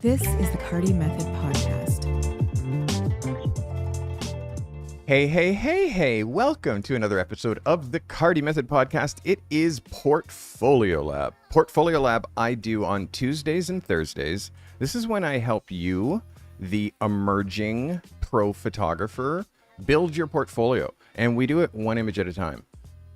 This is the Carty Method Podcast. Hey. Welcome to another episode of the Carty Method Podcast. It is Portfolio Lab. Portfolio Lab I do on Tuesdays and Thursdays. This is when I help you, the emerging pro photographer, build your portfolio. And we do it one image at a time.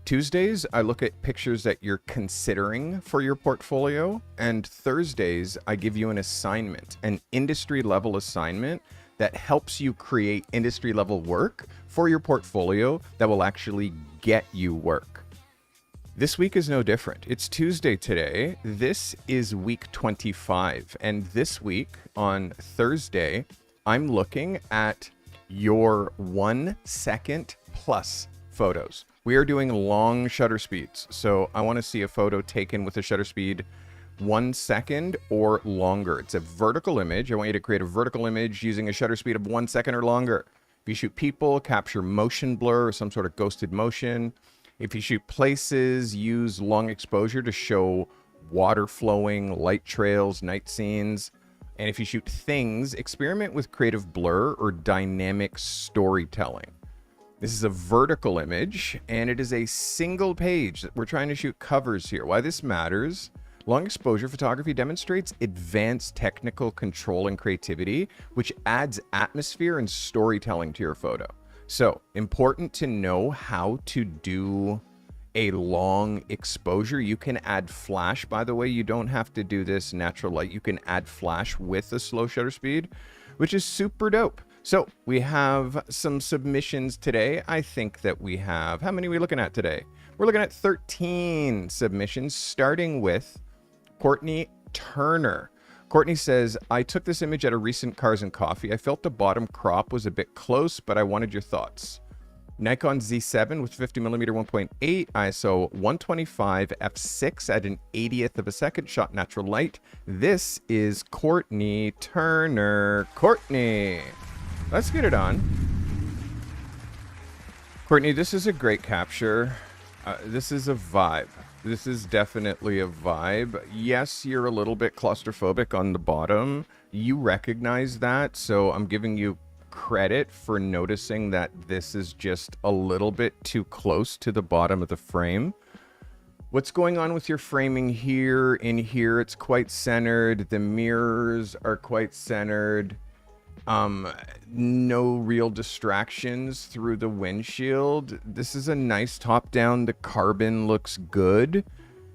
Tuesdays, I look at pictures that you're considering for your portfolio. And Thursdays, I give you an assignment, an industry level assignment that helps you create industry level work for your portfolio that will actually get you work. This week is no different. It's Tuesday today. This is week 25. And this week on Thursday, I'm looking at your 1 second plus photos. We are doing long shutter speeds. So I want to see a photo taken with a shutter speed 1 second or longer. It's a vertical image. I want you to create a vertical image using a shutter speed of 1 second or longer. If you shoot people, capture motion blur or some sort of ghosted motion. If you shoot places, use long exposure to show water flowing, light trails, night scenes. And if you shoot things, experiment with creative blur or dynamic storytelling. This is a vertical image, and it is a single page. We're trying to shoot covers here. Why this matters: long exposure photography demonstrates advanced technical control and creativity, which adds atmosphere and storytelling to your photo. So, important to know how to do a long exposure. You can add flash, by the way. You don't have to do this natural light. You can add flash with a slow shutter speed, which is super dope. So we have some submissions today. I think that we have, how many are we looking at today? We're looking at 13 submissions, starting with Courtney Turner. Courtney says, I took this image at a recent Cars and Coffee. I felt the bottom crop was a bit close, but I wanted your thoughts. Nikon Z7 with 50mm 1.8, ISO 125 f6 at an 80th of a second, shot natural light. This is Courtney Turner. Courtney, let's get it on. Courtney, this is a great capture. This is a vibe. This is definitely a vibe. Yes, you're a little bit claustrophobic on the bottom. You recognize that, so I'm giving you credit for noticing that this is just a little bit too close to the bottom of the frame. What's going on with your framing here? In here, it's quite centered. The mirrors are quite centered. No real distractions through the windshield. This is a nice top down. The carbon looks good.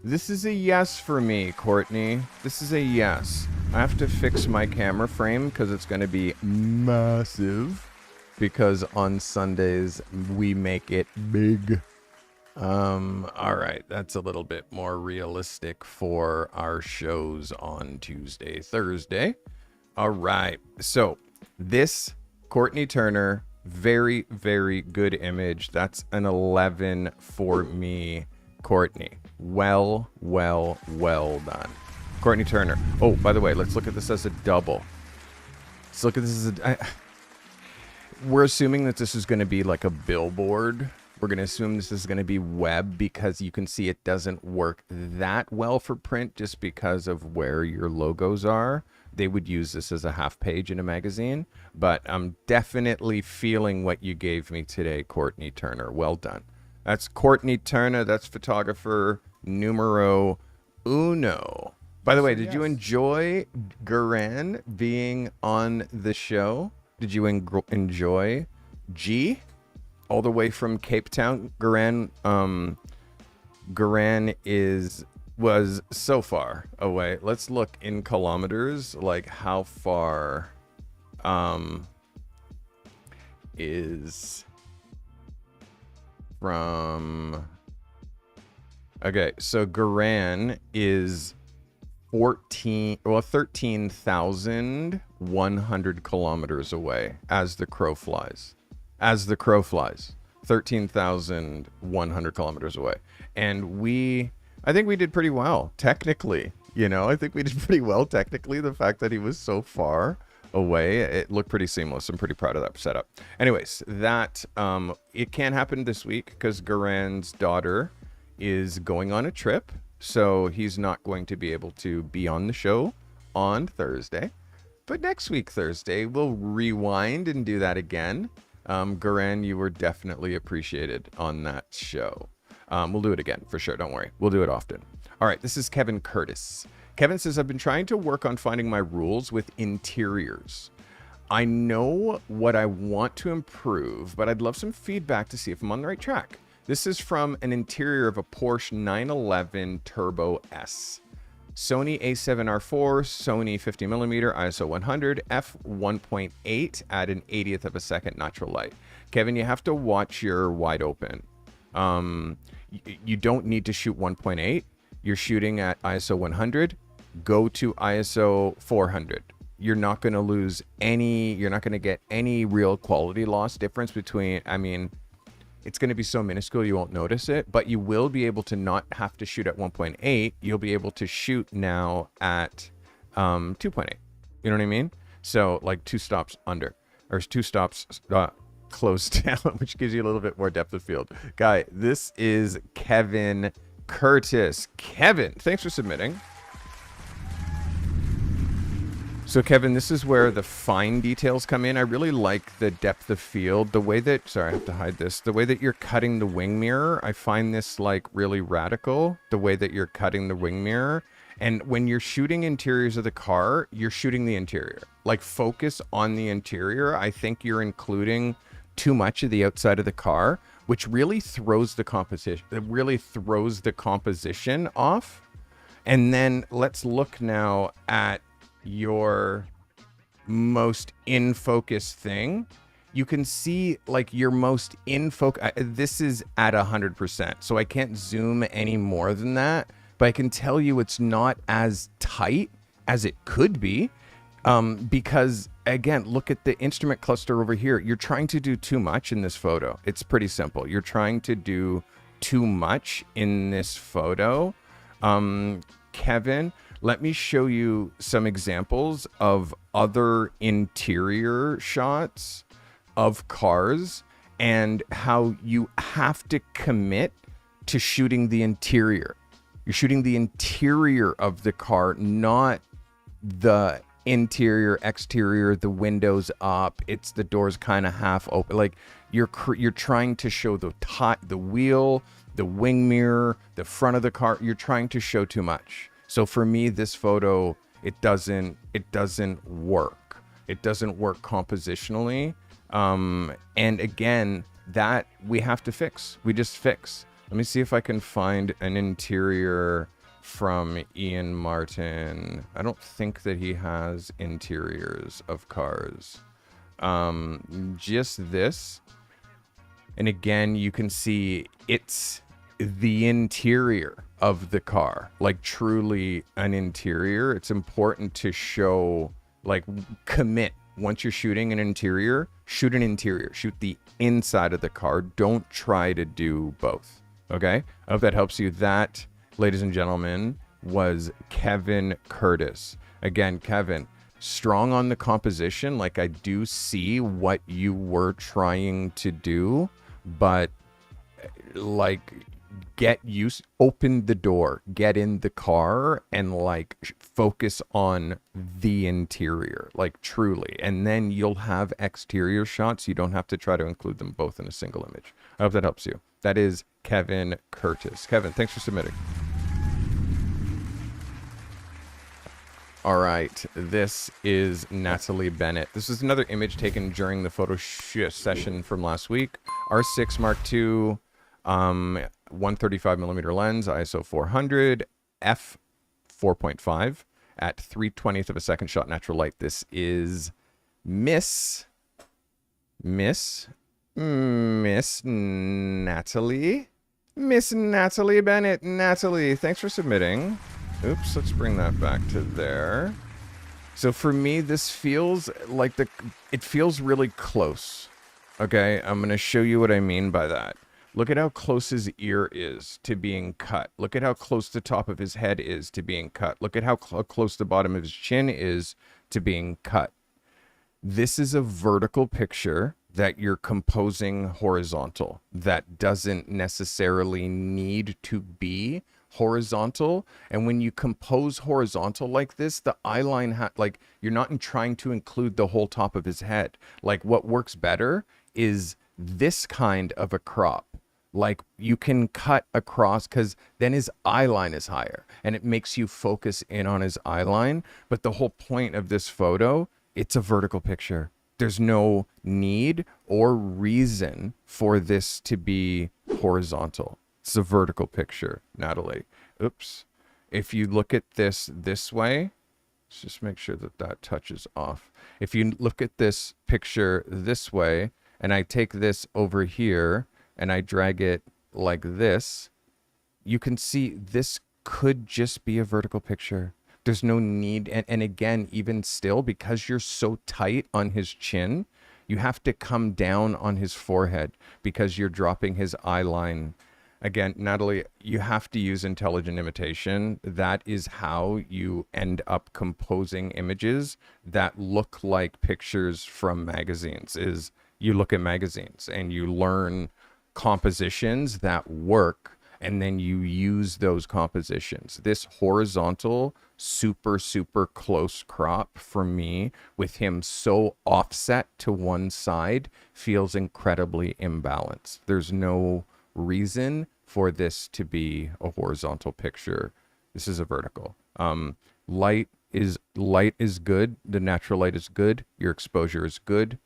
This is a yes for me, Courtney. This is a yes. I have to fix my camera frame because it's going to be massive, because on Sundays we make it big. All right, that's a little bit more realistic for our shows on Tuesday, Thursday. All right, so this Courtney Turner, very, very good image. That's an 11 for me, Courtney. Well done, Courtney Turner. Oh, by the way, let's look at this as a double. Let's look at this as we're assuming that this is going to be like a billboard. We're going to assume this is going to be web, because you can see it doesn't work that well for print just because of where your logos are. They would use this as a half page in a magazine, but I'm definitely feeling what you gave me today, Courtney Turner. Well done. That's Courtney Turner. That's photographer numero uno. By the way, did you enjoy Garan being on the show? Did you enjoy G? All the way from Cape Town. Garan was so far away. Let's look in kilometers, like how far is from. Okay, so Garan is 13,100 kilometers away as the crow flies. 13,100 kilometers away. And I think we did pretty well technically. I think we did pretty well technically. The fact that he was so far away, it looked pretty seamless. I'm pretty proud of that setup. Anyways, that it can't happen this week because Garan's daughter is going on a trip, so he's not going to be able to be on the show on Thursday. But next week, Thursday, we'll rewind and do that again. Goran, you were definitely appreciated on that show. We'll do it again for sure. Don't worry. We'll do it often. All right. This is Kevin Curtis. Kevin says, I've been trying to work on finding my rules with interiors. I know what I want to improve, but I'd love some feedback to see if I'm on the right track. This is from an interior of a Porsche 911 Turbo S. Sony A7R4, Sony 50mm, ISO 100, f1.8 at an 80th of a second natural light. Kevin, you have to watch your wide open. You don't need to shoot 1.8. You're shooting at ISO 100. Go to ISO 400. You're not going to lose any, you're not going to get any real quality loss difference between, I mean, it's going to be so minuscule you won't notice it, but you will be able to not have to shoot at 1.8. You'll be able to shoot now at 2.8. You know what I mean? So like 2 stops under, or 2 stops close down, which gives you a little bit more depth of field. Guy, this is Kevin Curtis. Kevin, thanks for submitting. So Kevin, this is where the fine details come in. I really like the depth of field, the way that, sorry, I have to hide this, the way that you're cutting the wing mirror. I find this like really radical, the way that you're cutting the wing mirror. And when you're shooting interiors of the car, you're shooting the interior. Like focus on the interior. I think you're including too much of the outside of the car, which really throws the composition. It really throws the composition off. And then let's look now at your most in focus thing. You can see like your most in focus. This is at 100%, so I can't zoom any more than that, but I can tell you it's not as tight as it could be, because again, look at the instrument cluster over here. You're trying to do too much in this photo. It's pretty simple. You're trying to do too much in this photo. Kevin, let me show you some examples of other interior shots of cars and how you have to commit to shooting the interior. You're shooting the interior of the car, not the interior, exterior, the windows up, it's the doors kind of half open. Like you're trying to show the wheel, the wing mirror, the front of the car. You're trying to show too much. So for me, this photo, it doesn't work. It doesn't work compositionally. And again, that we have to fix. We just fix. Let me see if I can find an interior from Ian Martin. I don't think that he has interiors of cars. Just this. And again, you can see it's the interior of the car, like truly an interior. It's important to show, like, commit. Once you're shooting an interior, shoot an interior, shoot the inside of the car. Don't try to do both. Okay, I hope that helps you. That, ladies and gentlemen, was Kevin Curtis. Again, Kevin, strong on the composition. Like, I do see what you were trying to do, but like, open the door, get in the car, and like focus on the interior, like truly. And then you'll have exterior shots. You don't have to try to include them both in a single image. I hope that helps you. That is Kevin Curtis. Kevin, thanks for submitting. All right, this is Natalie Bennett. This is another image taken during the photo session from last week. R6 Mark II, 135mm lens, ISO 400, f4.5 at 3/20th of a second shot natural light. This is Miss Natalie. Miss Natalie Bennett. Natalie, thanks for submitting. Oops, let's bring that back to there. So for me, this feels like it feels really close. Okay, I'm going to show you what I mean by that. Look at how close his ear is to being cut. Look at how close the top of his head is to being cut. Look at how close the bottom of his chin is to being cut. This is a vertical picture that you're composing horizontal. That doesn't necessarily need to be horizontal. And when you compose horizontal like this, the eye line, like you're not trying to include the whole top of his head. Like what works better is this kind of a crop. Like you can cut across, because then his eye line is higher and it makes you focus in on his eye line. But the whole point of this photo, it's a vertical picture. There's no need or reason for this to be horizontal. It's a vertical picture, Natalie. Oops. If you look at this way, let's just make sure that that touches off. If you look at this picture this way, and I take this over here, and I drag it like this, you can see this could just be a vertical picture. There's no need. And again, even still, because you're so tight on his chin, you have to come down on his forehead because you're dropping his eye line. Again, Natalie, you have to use intelligent imitation. That is how you end up composing images that look like pictures from magazines. Is you look at magazines and you learn compositions that work, and then you use those compositions. This horizontal, super close crop for me, with him so offset to one side, feels incredibly imbalanced. There's no reason for this to be a horizontal picture. This is a vertical. Light is good. The natural light is good. Your exposure is good.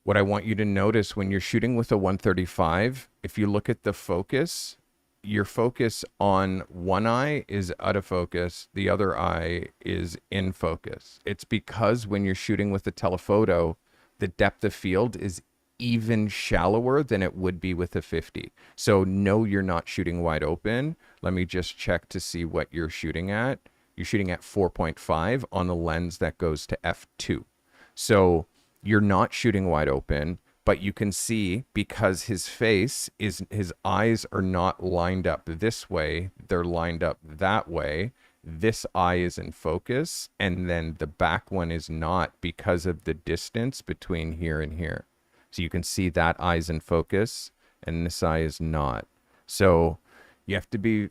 What I want you to notice when you're shooting with a 135, if you look at the focus, your focus on one eye is out of focus, the other eye is in focus. It's because when you're shooting with a telephoto, the depth of field is even shallower than it would be with a 50. So no, you're not shooting wide open. Let me just check to see what you're shooting at. You're shooting at 4.5 on a lens that goes to f2. So you're not shooting wide open, but you can see because his eyes are not lined up this way, they're lined up that way. This eye is in focus, and then the back one is not because of the distance between here and here. So you can see that eye's in focus and this eye is not. So you have to be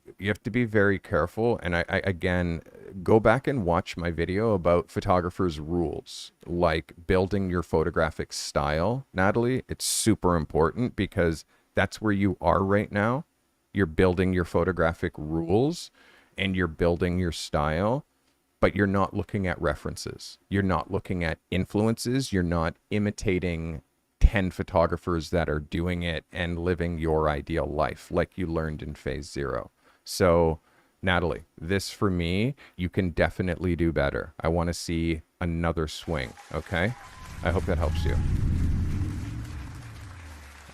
very careful. And I again, go back and watch my video about photographers' rules, like building your photographic style. Natalie, it's super important because that's where you are right now. You're building your photographic rules and you're building your style, but you're not looking at references. You're not looking at influences. You're not imitating 10 photographers that are doing it and living your ideal life like you learned in phase 0. So Natalie, this for me, you can definitely do better. I want to see another swing. Okay. I hope that helps you.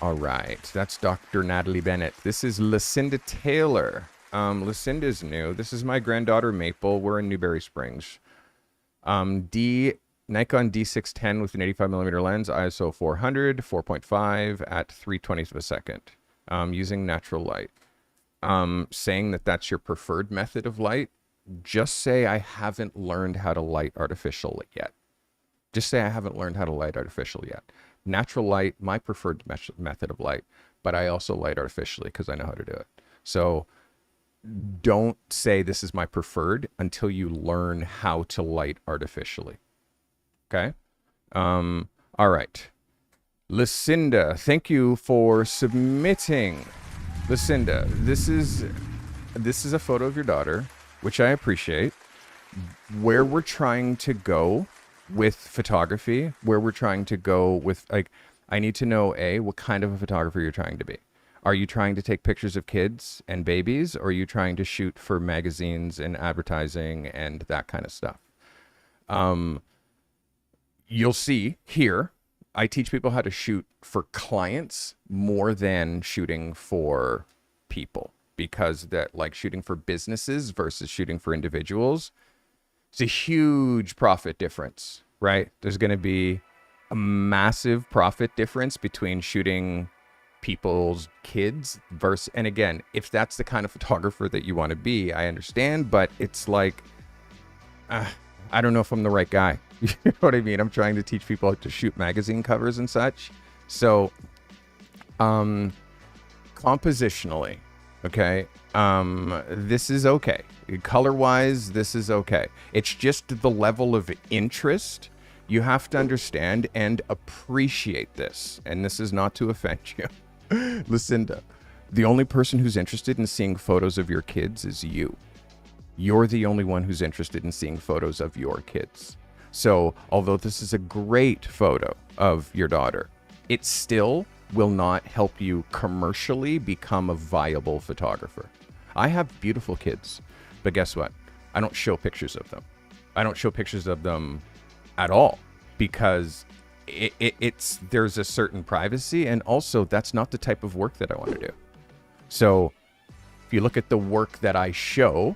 All right. That's Dr. Natalie Bennett. This is Lucinda Taylor. Lucinda's new. This is my granddaughter Maple. We're in Newberry Springs. Nikon D610 with an 85mm lens, ISO 400, 4.5 at 3/20th of a second, using natural light. Saying that that's your preferred method of light, just say I haven't learned how to light artificial yet. Just say I haven't learned how to light artificial yet. Natural light, my preferred method of light, but I also light artificially because I know how to do it. So don't say this is my preferred until you learn how to light artificially. Okay. All right. Lucinda, thank you for submitting. Lucinda, this is a photo of your daughter, which I appreciate. Where we're trying to go with photography, where we're trying to go with, like, I need to know, what kind of a photographer you're trying to be. Are you trying to take pictures of kids and babies, or are you trying to shoot for magazines and advertising and that kind of stuff? You'll see here, I teach people how to shoot for clients more than shooting for people, because that, like, shooting for businesses versus shooting for individuals, it's a huge profit difference, right? There's going to be a massive profit difference between shooting people's kids versus, and again, if that's the kind of photographer that you want to be, I understand, but it's like, I don't know if I'm the right guy. You know what I mean? I'm trying to teach people how to shoot magazine covers and such. So, compositionally, Okay. This is okay. Color wise, this is okay. It's just the level of interest. You have to understand and appreciate this. And this is not to offend you. Lucinda, the only person who's interested in seeing photos of your kids is you. You're the only one who's interested in seeing photos of your kids. So although this is a great photo of your daughter, it still will not help you commercially become a viable photographer. I have beautiful kids, but guess what? I don't show pictures of them. I don't show pictures of them at all because there's a certain privacy, and also that's not the type of work that I want to do. So if you look at the work that I show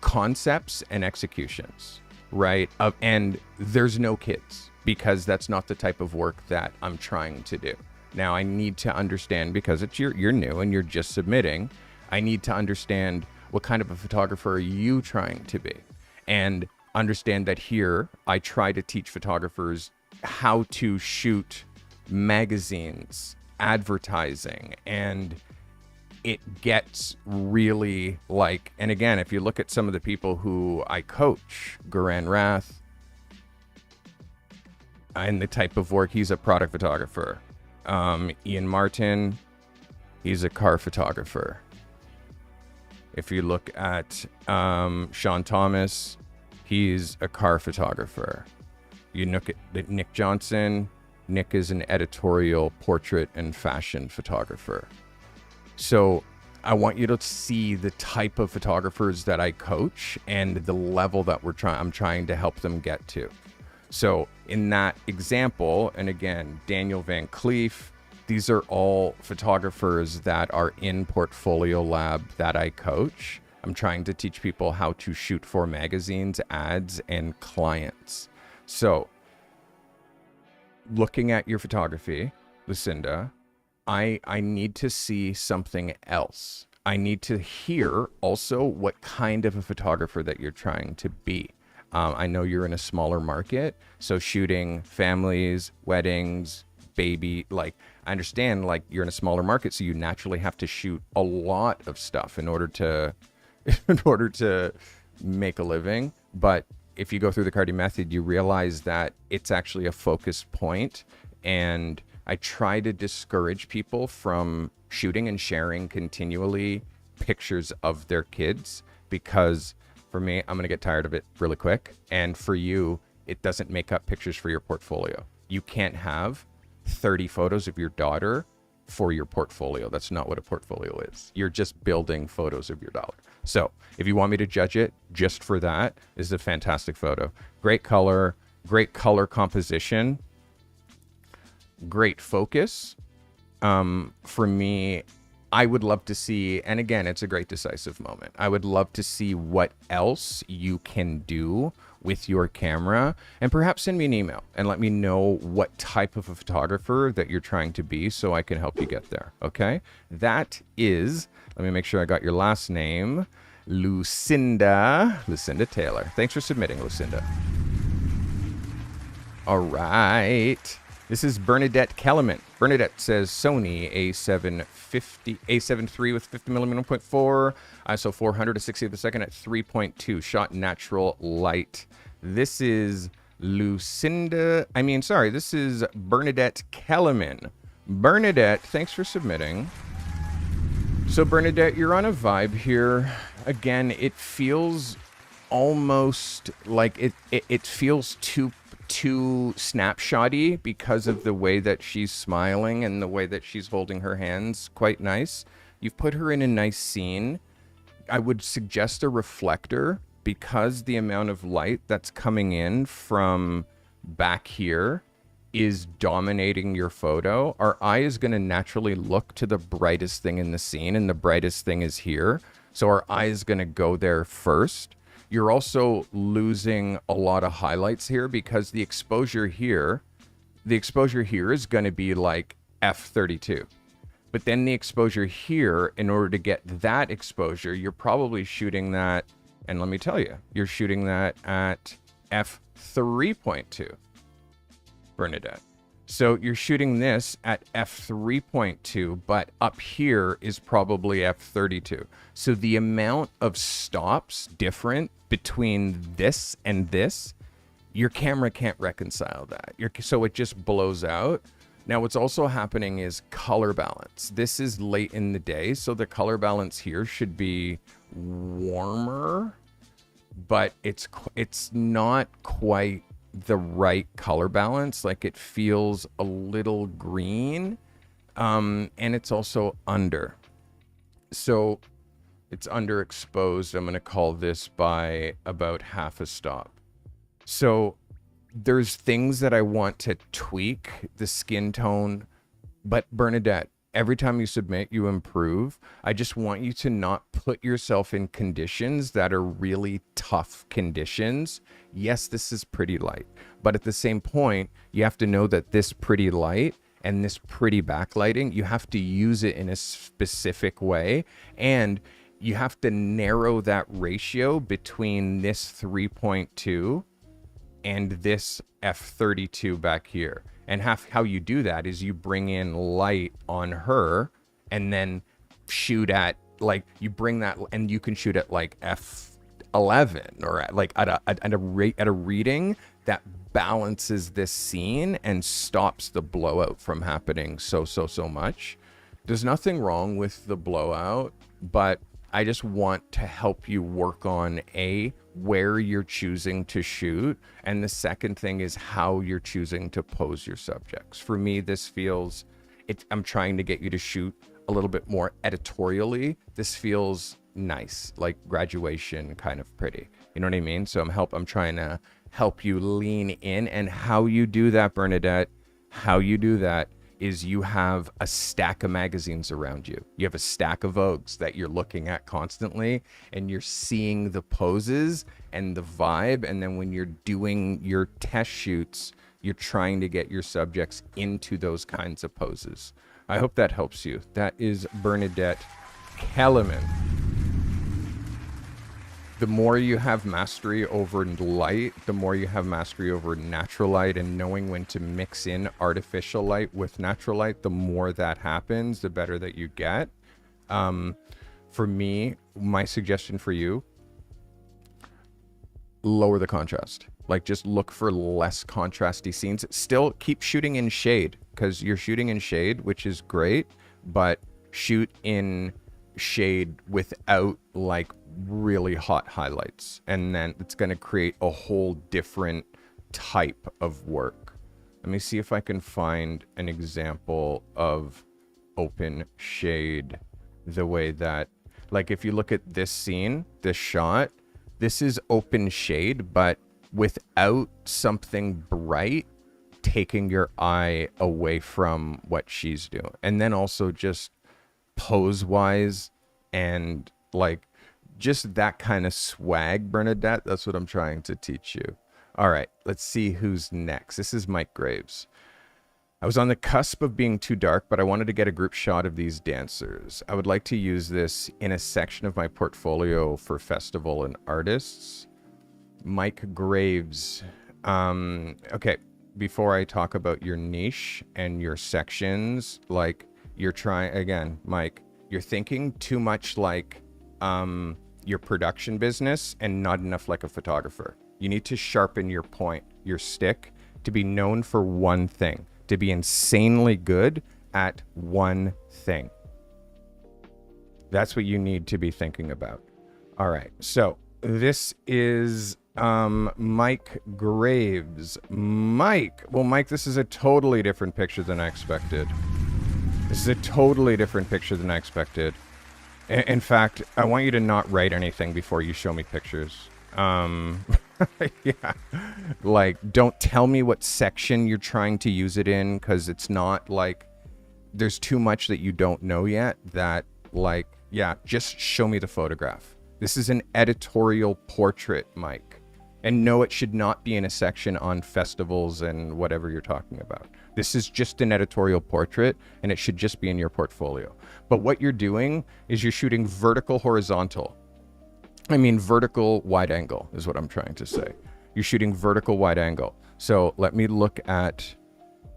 concepts and executions, right? And there's no kids because that's not the type of work that I'm trying to do. Now I need to understand, because you're new and you're just submitting, I need to understand what kind of a photographer are you trying to be, and understand that here I try to teach photographers how to shoot magazines, advertising, and it gets really like, and again, if you look at some of the people who I coach, Garan Rath, and the type of work, he's a product photographer. Ian Martin, he's a car photographer. If you look at Sean Thomas, he's a car photographer. You look at Nick Johnson, Nick is an editorial portrait and fashion photographer. So I want you to see the type of photographers that I coach and the level that I'm trying to help them get to. So in that example, and again, Daniel Van Cleef, these are all photographers that are in Portfolio Lab that I coach. I'm trying to teach people how to shoot for magazines, ads, and clients. So looking at your photography, Lucinda, I need to see something else. I need to hear also what kind of a photographer that you're trying to be. I know you're in a smaller market, so shooting families, weddings, baby, like I understand, like you're in a smaller market, so you naturally have to shoot a lot of stuff in order to make a living. But if you go through the Carty method, you realize that it's actually a focus point, and I try to discourage people from shooting and sharing continually pictures of their kids, because for me, I'm going to get tired of it really quick. And for you, it doesn't make up pictures for your portfolio. You can't have 30 photos of your daughter for your portfolio. That's not what a portfolio is. You're just building photos of your daughter. So if you want me to judge it just for that, this is a fantastic photo. Great color composition, great focus. For me, I would love to see, and again, it's a great decisive moment. I would love to see what else you can do with your camera, and perhaps send me an email and let me know what type of a photographer that you're trying to be so I can help you get there. Okay. That is, let me make sure I got your last name, Lucinda Taylor. Thanks for submitting, Lucinda. All right. This is Bernadette Kellerman. Bernadette says Sony A750, A7 III with 50mm 1.4, ISO 400 to 60th of a second at 3.2, shot natural light. This is this is Bernadette Kellerman. Bernadette, thanks for submitting. So Bernadette, you're on a vibe here. Again, it feels almost like it feels too snapshotty because of the way that she's smiling and the way that she's holding her hands. Quite nice. You've put her in a nice scene. I would suggest a reflector, because the amount of light that's coming in from back here is dominating your photo. Our eye is going to naturally look to the brightest thing in the scene, and the brightest thing is here. So our eye is going to go there first. You're also losing a lot of highlights here because the exposure here is going to be like f32. But then the exposure here, in order to get that exposure, you're probably shooting that, and let me tell you, you're shooting that at f3.2, Bernadette. So you're shooting this at f3.2, but up here is probably f32. So the amount of stops different between this and this, your camera can't reconcile that. So it just blows out. Now what's also happening is color balance. This is late in the day, so the color balance here should be warmer, but it's not quite the right color balance. Like it feels a little green, and it's also under. So it's underexposed. I'm going to call this by about half a stop. So there's things that I want to tweak the skin tone, but Bernadette, every time you submit, you improve. I just want you to not put yourself in conditions that are really tough conditions. Yes, this is pretty light, but at the same point, you have to know that this pretty light and this pretty backlighting, you have to use it in a specific way. And you have to narrow that ratio between this 3.2 and this f32 back here. And how you do that is you bring in light on her and then shoot at, like, you bring that, and you can shoot at like f11 or at a reading that balances this scene and stops the blowout from happening so much. There's nothing wrong with the blowout, but I just want to help you work on where you're choosing to shoot, and the second thing is how you're choosing to pose your subjects. For me, this feels, I'm trying to get you to shoot a little bit more editorially. This feels nice, like graduation kind of pretty. You know what I mean? So I'm trying to help you lean in, and how you do that, Bernadette, how you do that is you have a stack of magazines around you. You have a stack of Vogues that you're looking at constantly, and you're seeing the poses and the vibe. And then when you're doing your test shoots, you're trying to get your subjects into those kinds of poses. I hope that helps you. That is Bernadette Kellerman. The more you have mastery over light, the more you have mastery over natural light, and knowing when to mix in artificial light with natural light, the more that happens, the better that you get. For me, my suggestion for you, lower the contrast. Like, just look for less contrasty scenes. Still keep shooting in shade, because you're shooting in shade, which is great, but shoot in shade without like really hot highlights, and then it's going to create a whole different type of work. Let me see if I can find an example of open shade the way that, like, if you look at this scene, this shot, this is open shade, but without something bright taking your eye away from what she's doing. And then also just pose wise and like just that kind of swag, Bernadette. That's what I'm trying to teach you. All right, let's see who's next. This is Mike Graves. I was on the cusp of being too dark, but I wanted to get a group shot of these dancers. I would like to use this in a section of my portfolio for festival and artists. Mike Graves. Okay, before I talk about your niche and your sections, like, you're trying, again, Mike, you're thinking too much like your production business and not enough like a photographer. You need to sharpen your point, your stick, to be known for one thing, to be insanely good at one thing. That's what you need to be thinking about. All right, so this is Mike Graves. Mike, this is a totally different picture than I expected. This is a totally different picture than I expected. In fact, I want you to not write anything before you show me pictures. Yeah, like, don't tell me what section you're trying to use it in, because it's not like, there's too much that you don't know yet that, like, yeah, just show me the photograph. This is an editorial portrait, Mike. And no, it should not be in a section on festivals and whatever you're talking about. This is just an editorial portrait, and it should just be in your portfolio. But what you're doing is you're shooting vertical, horizontal. I mean, vertical wide angle is what I'm trying to say. You're shooting vertical wide angle. So let me look at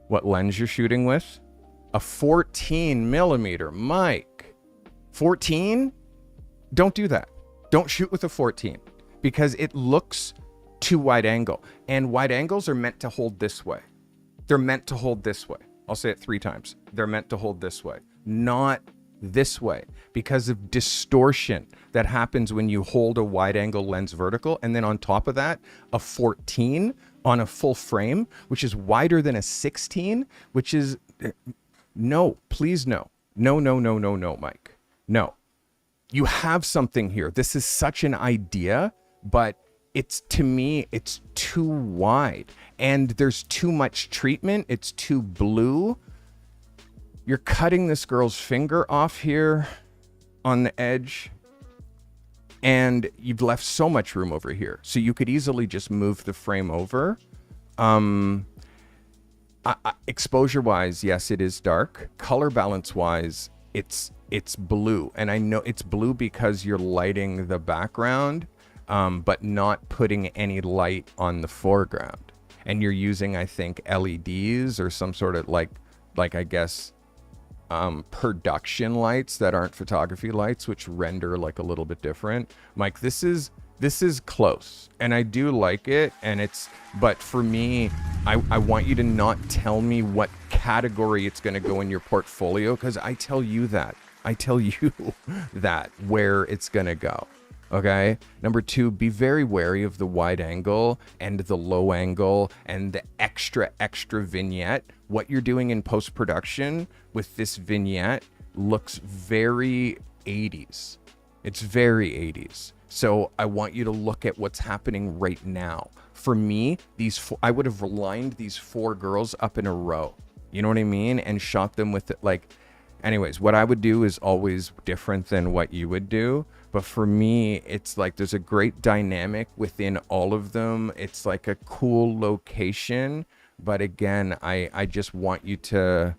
what lens you're shooting with. A 14 millimeter, Mike. 14? Don't do that. Don't shoot with a 14 because it looks too wide angle. And wide angles are meant to hold this way. They're meant to hold this way. I'll say it 3 times. They're meant to hold this way, not this way, because of distortion that happens when you hold a wide angle lens vertical. And then on top of that, a 14 on a full frame, which is wider than a 16, which is no, please no. No, no, no, no, no, Mike. No. You have something here. This is such an idea, but it's, to me, it's too wide and there's too much treatment. It's too blue. You're cutting this girl's finger off here on the edge and you've left so much room over here. So you could easily just move the frame over. Exposure wise, yes, it is dark. Color balance wise, it's blue. And I know it's blue because you're lighting the background, but not putting any light on the foreground. And you're using, I think, LEDs or some sort of like I guess, production lights that aren't photography lights, which render like a little bit different. Mike, this is close and I do like it. And but for me, I want you to not tell me what category it's going to go in your portfolio, because I tell you that where it's going to go. Okay. Number 2, be very wary of the wide angle and the low angle and the extra vignette. What you're doing in post-production with this vignette looks very 80s. It's very 80s. So I want you to look at what's happening right now. For me, I would have lined these 4 girls up in a row. You know what I mean? And shot them with it. Like, anyways, what I would do is always different than what you would do. But for me, it's like there's a great dynamic within all of them. It's like a cool location. But again, I just want you to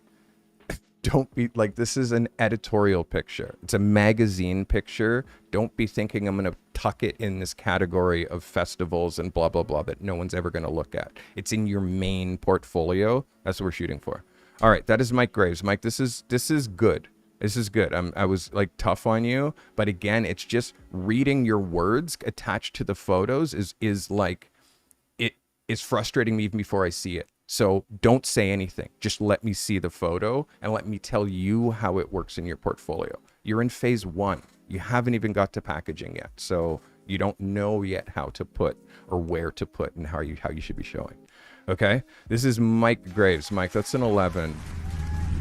don't be like, this is an editorial picture. It's a magazine picture. Don't be thinking I'm going to tuck it in this category of festivals and blah, blah, blah that no one's ever going to look at. It's in your main portfolio. That's what we're shooting for. All right. That is Mike Graves. Mike, this is good. This is good. I was like tough on you, but again, it's just reading your words attached to the photos is like, it is frustrating me even before I see it. So don't say anything. Just let me see the photo and let me tell you how it works in your portfolio. You're in phase 1. You haven't even got to packaging yet. So you don't know yet how to put or where to put and how you should be showing. Okay. This is Mike Graves. Mike, that's an 11.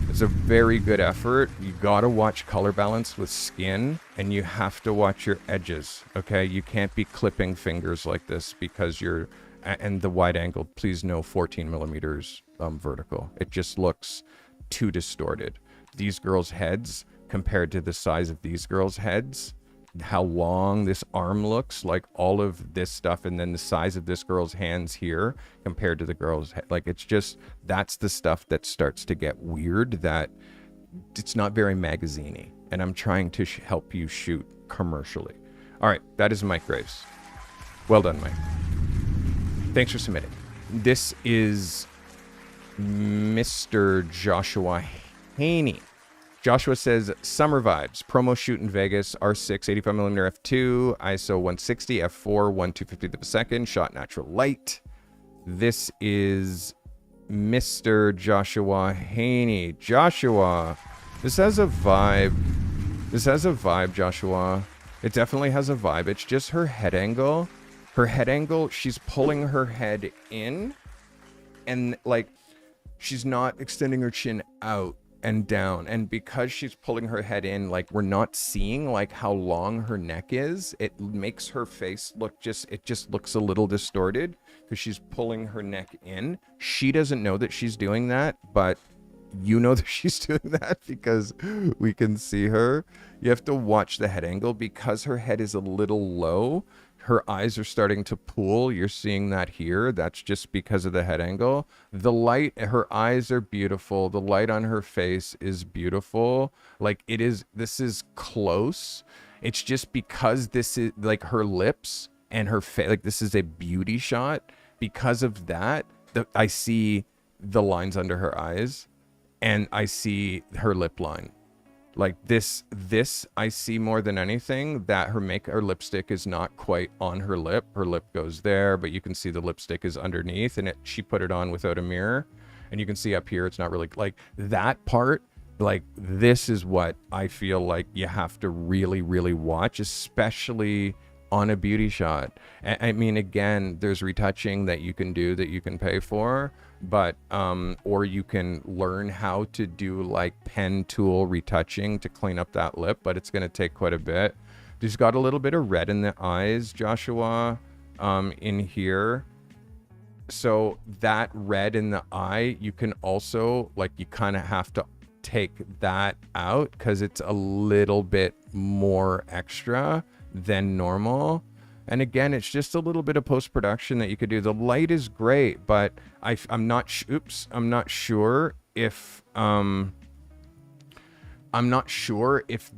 It's a very good effort. You got to watch color balance with skin and you have to watch your edges. Okay. You can't be clipping fingers like this because and the wide angle, please no 14 millimeters vertical. It just looks too distorted. These girls' heads compared to the size of these girls' heads, how long this arm looks, like all of this stuff, and then the size of this girl's hands here compared to the girl's head. Like, it's just, that's the stuff that starts to get weird, that it's not very magazine-y. And I'm trying to help you shoot commercially. All right, that is Mike Graves. Well done, Mike. Thanks for submitting. This is Mr. Joshua Haney. Joshua says, summer vibes, promo shoot in Vegas, R6, 85mm f2, ISO 160, f4, 1/250th of a second, shot natural light. This is Mr. Joshua Haney. Joshua, this has a vibe. This has a vibe, Joshua. It definitely has a vibe. It's just her head angle. Her head angle, she's pulling her head in and like she's not extending her chin out and down. And because she's pulling her head in, like we're not seeing like how long her neck is. It makes her face look it just looks a little distorted because she's pulling her neck in. She doesn't know that she's doing that, but you know that she's doing that because we can see her. You have to watch the head angle because her head is a little low. Her eyes are starting to pool. You're seeing that here. That's just because of the head angle. The light, her eyes are beautiful. The light on her face is beautiful. Like this is close. It's just because this is like her lips and her face, like this is a beauty shot. Because of that, I see the lines under her eyes, and I see her lip line. Like this I see more than anything, that her lipstick is not quite on her lip. Her lip goes there, but you can see the lipstick is underneath, and she put it on without a mirror. And you can see up here, it's not really like that part. Like, this is what I feel like you have to really, really watch, especially on a beauty shot. I mean, again, there's retouching that you can do that you can pay for, but or you can learn how to do like pen tool retouching to clean up that lip, but it's going to take quite a bit. There's got a little bit of red in the eyes, Joshua, in here. So that red in the eye, you can also, like, you kind of have to take that out because it's a little bit more extra than normal. And again, it's just a little bit of post-production that you could do. The light is great, but I'm not sure if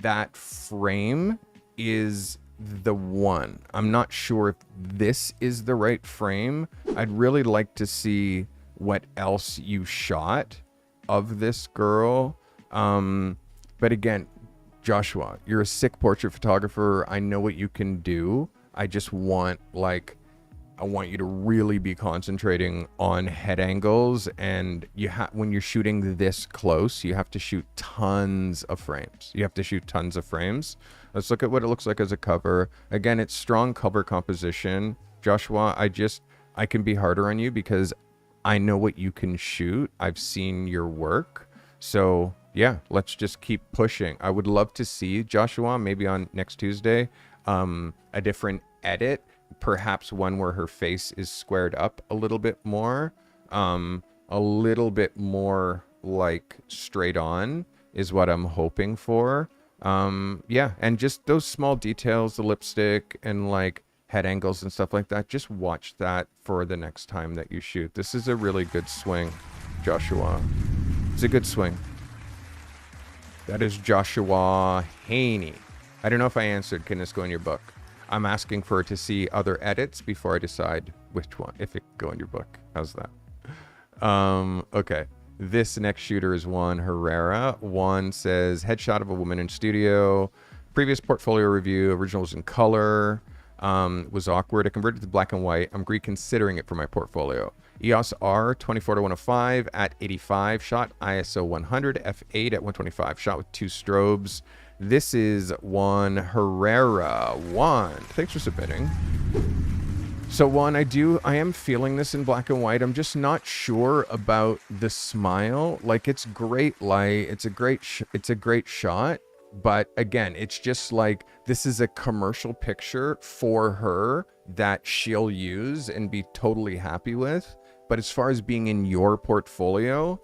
that frame is the one. I'm not sure if this is the right frame. I'd really like to see what else you shot of this girl. But again, Joshua, you're a sick portrait photographer. I know what you can do. I just want, like, I want you to really be concentrating on head angles, and when you're shooting this close, you have to shoot tons of frames. Let's look at what it looks like as a cover. Again, it's strong cover composition. Joshua, I can be harder on you because I know what you can shoot. I've seen your work. So yeah, let's just keep pushing. I would love to see, Joshua, maybe on next Tuesday, a different edit, perhaps one where her face is squared up a little bit more, like straight on is what I'm hoping for. Yeah, and just those small details, the lipstick and like head angles and stuff like that, just watch that for the next time that you shoot. This is a really good swing, Joshua. It's a good swing. That is Joshua Haney. I don't know if I answered, can this go in your book? I'm asking for to see other edits before I decide which one, if it can go in your book. How's that? Okay. This next shooter is Juan Herrera. Juan says, headshot of a woman in studio. Previous portfolio review, original was in color. Was awkward. I converted to black and white. I'm reconsidering it for my portfolio. EOS R 24-105 at 85 shot, ISO 100, f8 at 125 shot with 2 strobes. This is Juan Herrera. Juan, thanks for submitting. So Juan, I am feeling this in black and white. I'm just not sure about the smile. Like, it's great light. It's a great shot. But again, it's just like, this is a commercial picture for her that she'll use and be totally happy with. But as far as being in your portfolio,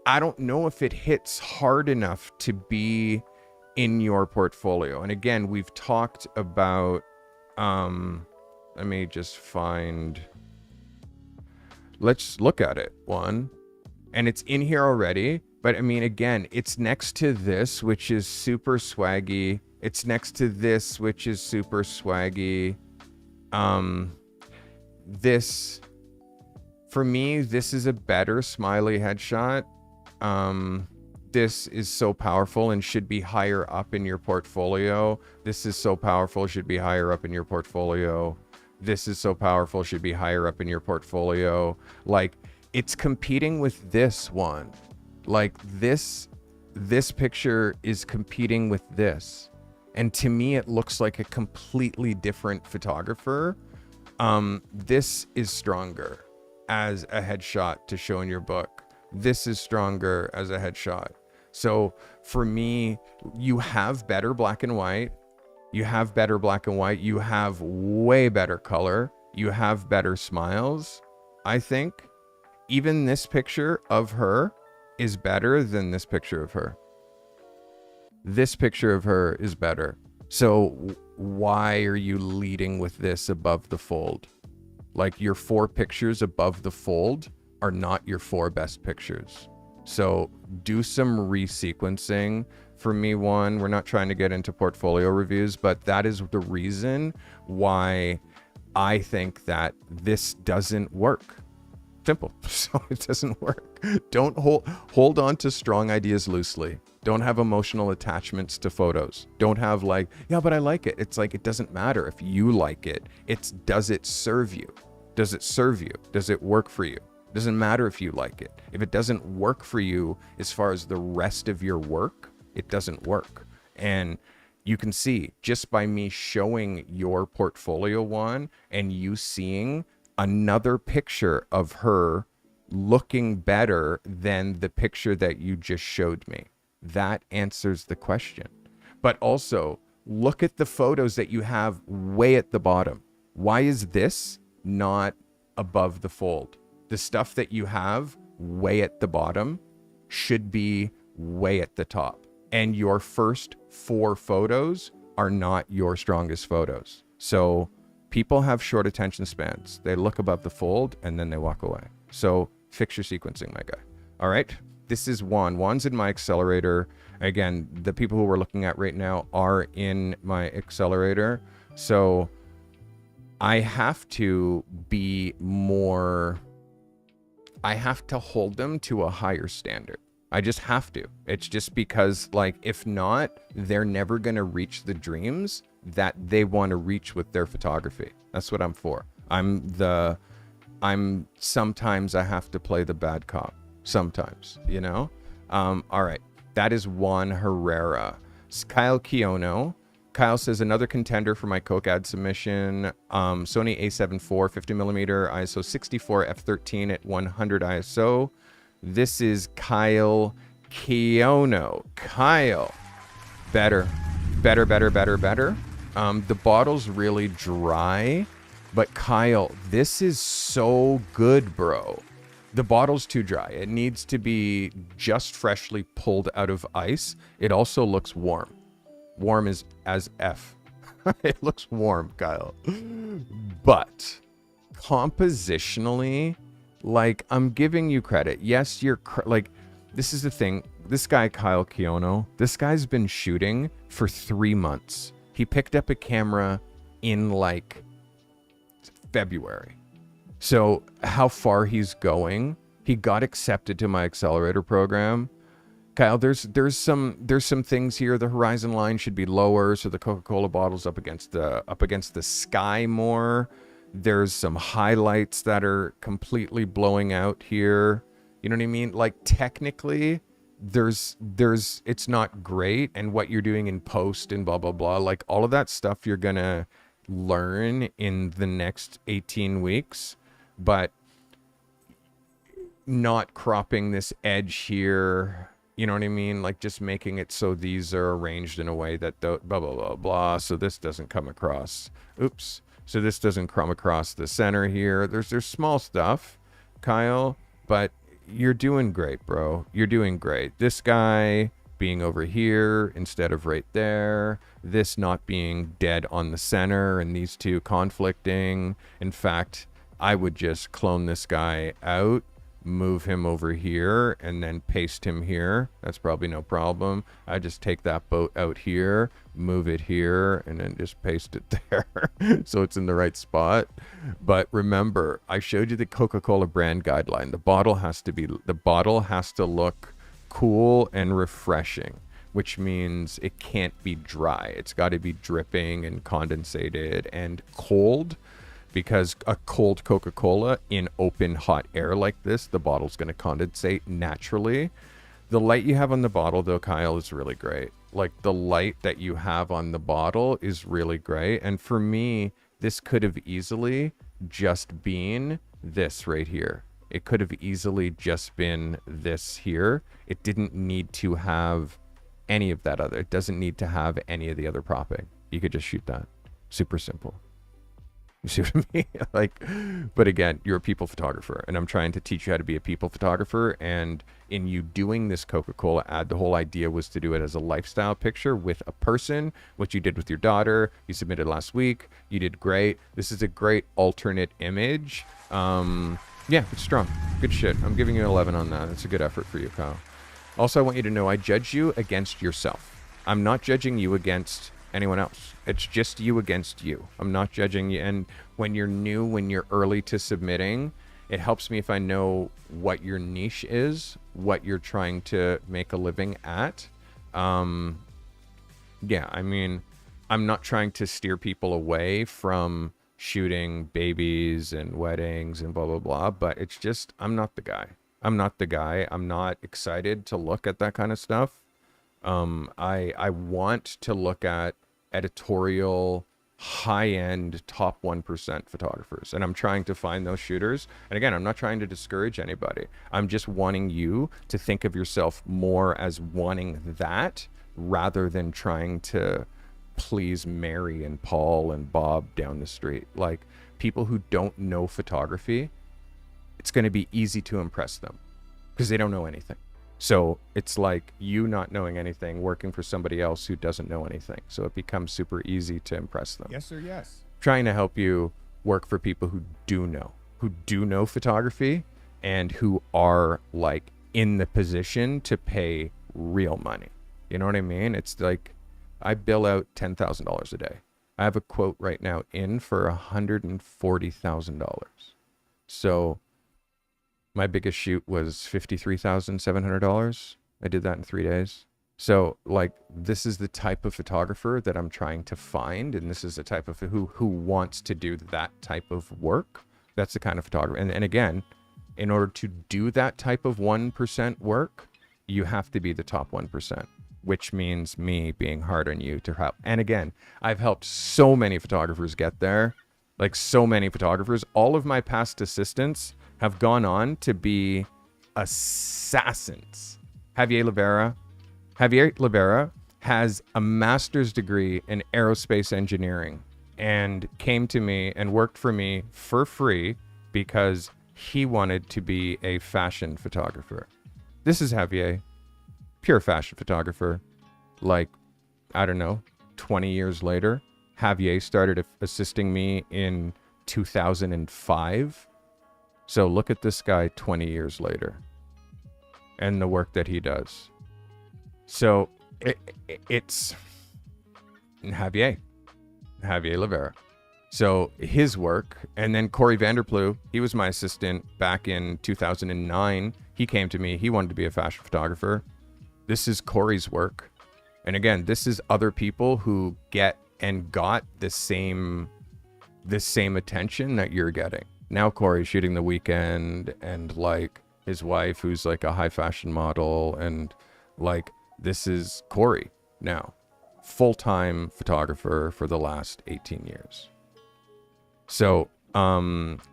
I don't know if it hits hard enough to be in your portfolio. And again, we've talked about, let me just find, let's look at it, Juan. And it's in here already. But I mean, again, it's next to this, which is super swaggy. It's next to this, which is super swaggy. This, for me, this is a better smiley headshot. This is so powerful and should be higher up in your portfolio. This is so powerful, should be higher up in your portfolio. This is so powerful, should be higher up in your portfolio. Like, it's competing with this one. Like, this picture is competing with this. And to me, it looks like a completely different photographer. This is stronger as a headshot to show in your book. This is stronger as a headshot. So for me, you have better black and white. You have better black and white. You have way better color. You have better smiles. I think even this picture of her is better than this picture of her. This picture of her is better. So why are you leading with this above the fold? Like, your 4 pictures above the fold are not your 4 best pictures. So do some resequencing. For me, Juan, we're not trying to get into portfolio reviews, but that is the reason why I think that this doesn't work. Simple. So it doesn't work. Don't hold on to strong ideas loosely. Don't have emotional attachments to photos. Don't have like, yeah, but I like it. It's like, it doesn't matter if you like it. It's, does it serve you? Does it serve you? Does it work for you? It doesn't matter if you like it. If it doesn't work for you as far as the rest of your work, it doesn't work. And you can see just by me showing your portfolio one and you seeing another picture of her looking better than the picture that you just showed me. That answers the question. But also, look at the photos that you have way at the bottom. Why is this not above the fold? The stuff that you have way at the bottom should be way at the top. And your first 4 photos are not your strongest photos. So people have short attention spans. They look above the fold and then they walk away. So fix your sequencing, my guy. All right. This is Juan. Juan's in my accelerator. Again, the people who we're looking at right now are in my accelerator. So I have to be more, I have to hold them to a higher standard. I just have to. It's just because, like, if not, they're never going to reach the dreams that they want to reach with their photography. That's what I'm for. Sometimes I have to play the bad cop. Sometimes, you know? All right. That is Juan Herrera. Kyle Kiono. Kyle says, another contender for my CoCAD submission. Sony A7 IV, 50mm, ISO 64, f13 at 100 ISO. This is Kyle Kiono. Kyle. Better. The bottle's really dry, but Kyle, this is so good, bro. The bottle's too dry. It needs to be just freshly pulled out of ice. It also looks warm. Warm is as F. It looks warm, Kyle. But compositionally, like, I'm giving you credit. Yes, like, this is the thing. This guy, Kyle Kiono, this guy's been shooting for 3 months. He picked up a camera in like February. So how far he's going, he got accepted to my accelerator program. Kyle, there's some things here. The horizon line should be lower, so the Coca-Cola bottle's up against the sky more. There's some highlights that are completely blowing out here. You know what I mean? Like, technically, it's not great, and what you're doing in post and blah blah blah, like all of that stuff you're gonna learn in the next 18 weeks, but not cropping this edge here. You know what I mean? Like, just making it so these are arranged in a way that blah, blah, blah, blah. So this doesn't come across. Oops. So this doesn't come across the center here. There's small stuff, Kyle, but you're doing great, bro. You're doing great. This guy being over here instead of right there. This not being dead on the center and these two conflicting. In fact, I would just clone this guy out, move him over here, and then paste him here. That's probably no problem. I just take that boat out here, move it here, and then just paste it there so it's in the right spot. But remember, I showed you the Coca-Cola brand guideline. The bottle has to look cool and refreshing, which means it can't be dry. It's got to be dripping and condensated and cold. Because a cold Coca-Cola in open hot air like this, the bottle's going to condensate naturally. The light you have on the bottle, though, Kyle, is really great. Like, the light that you have on the bottle is really great. And for me, this could have easily just been this right here. It could have easily just been this here. It didn't need to have any of that other. It doesn't need to have any of the other propping. You could just shoot that. Super simple. You see what I mean? Like, but again, you're a people photographer, and I'm trying to teach you how to be a people photographer. And in you doing this Coca-Cola ad, the whole idea was to do it as a lifestyle picture with a person, which you did with your daughter. You submitted last week. You did great. This is a great alternate image. Yeah, it's strong. Good shit. I'm giving you an 11 on that. It's a good effort for you, Kyle. Also, I want you to know I judge you against yourself. I'm not judging you against anyone else. It's just you against you. I'm not judging you. And when you're new, when you're early to submitting, It helps me if I know what your niche is, what you're trying to make a living at. Yeah, I mean, I'm not trying to steer people away from shooting babies and weddings and blah, blah, blah, but it's just, I'm not the guy. I'm not the guy. I'm not excited to look at that kind of stuff. I want to look at editorial, high-end, top 1% photographers, and I'm trying to find those shooters. And again, I'm not trying to discourage anybody. I'm just wanting you to think of yourself more as wanting that rather than trying to please Mary and Paul and Bob down the street. Like, people who don't know photography, it's going to be easy to impress them because they don't know anything. So it's like you not knowing anything, working for somebody else who doesn't know anything. So it becomes super easy to impress them. Yes, sir, yes. Trying to help you work for people who do know photography and who are like in the position to pay real money. You know what I mean? It's like I bill out $10,000 a day. I have a quote right now in for $140,000. So my biggest shoot was $53,700. I did that in 3 days. So like, this is the type of photographer that I'm trying to find. And this is the type of who wants to do that type of work. That's the kind of photographer. And again, in order to do that type of 1% work, you have to be the top 1%, which means me being hard on you to help. And again, I've helped so many photographers get there, like so many photographers. All of my past assistants have gone on to be assassins. Javier Rivera has a master's degree in aerospace engineering and came to me and worked for me for free because he wanted to be a fashion photographer. This is Javier, pure fashion photographer. Like, I don't know, 20 years later, Javier started assisting me in 2005. So look at this guy 20 years later and the work that he does. So it's Javier Rivera. So his work, and then Corey Vanderplu, he was my assistant back in 2009. He came to me. He wanted to be a fashion photographer. This is Corey's work. And again, this is other people who get and got the same attention that you're getting. Now Corey's shooting The Weeknd and like his wife who's like a high fashion model, and like this is Corey now, full-time photographer for the last 18 years. So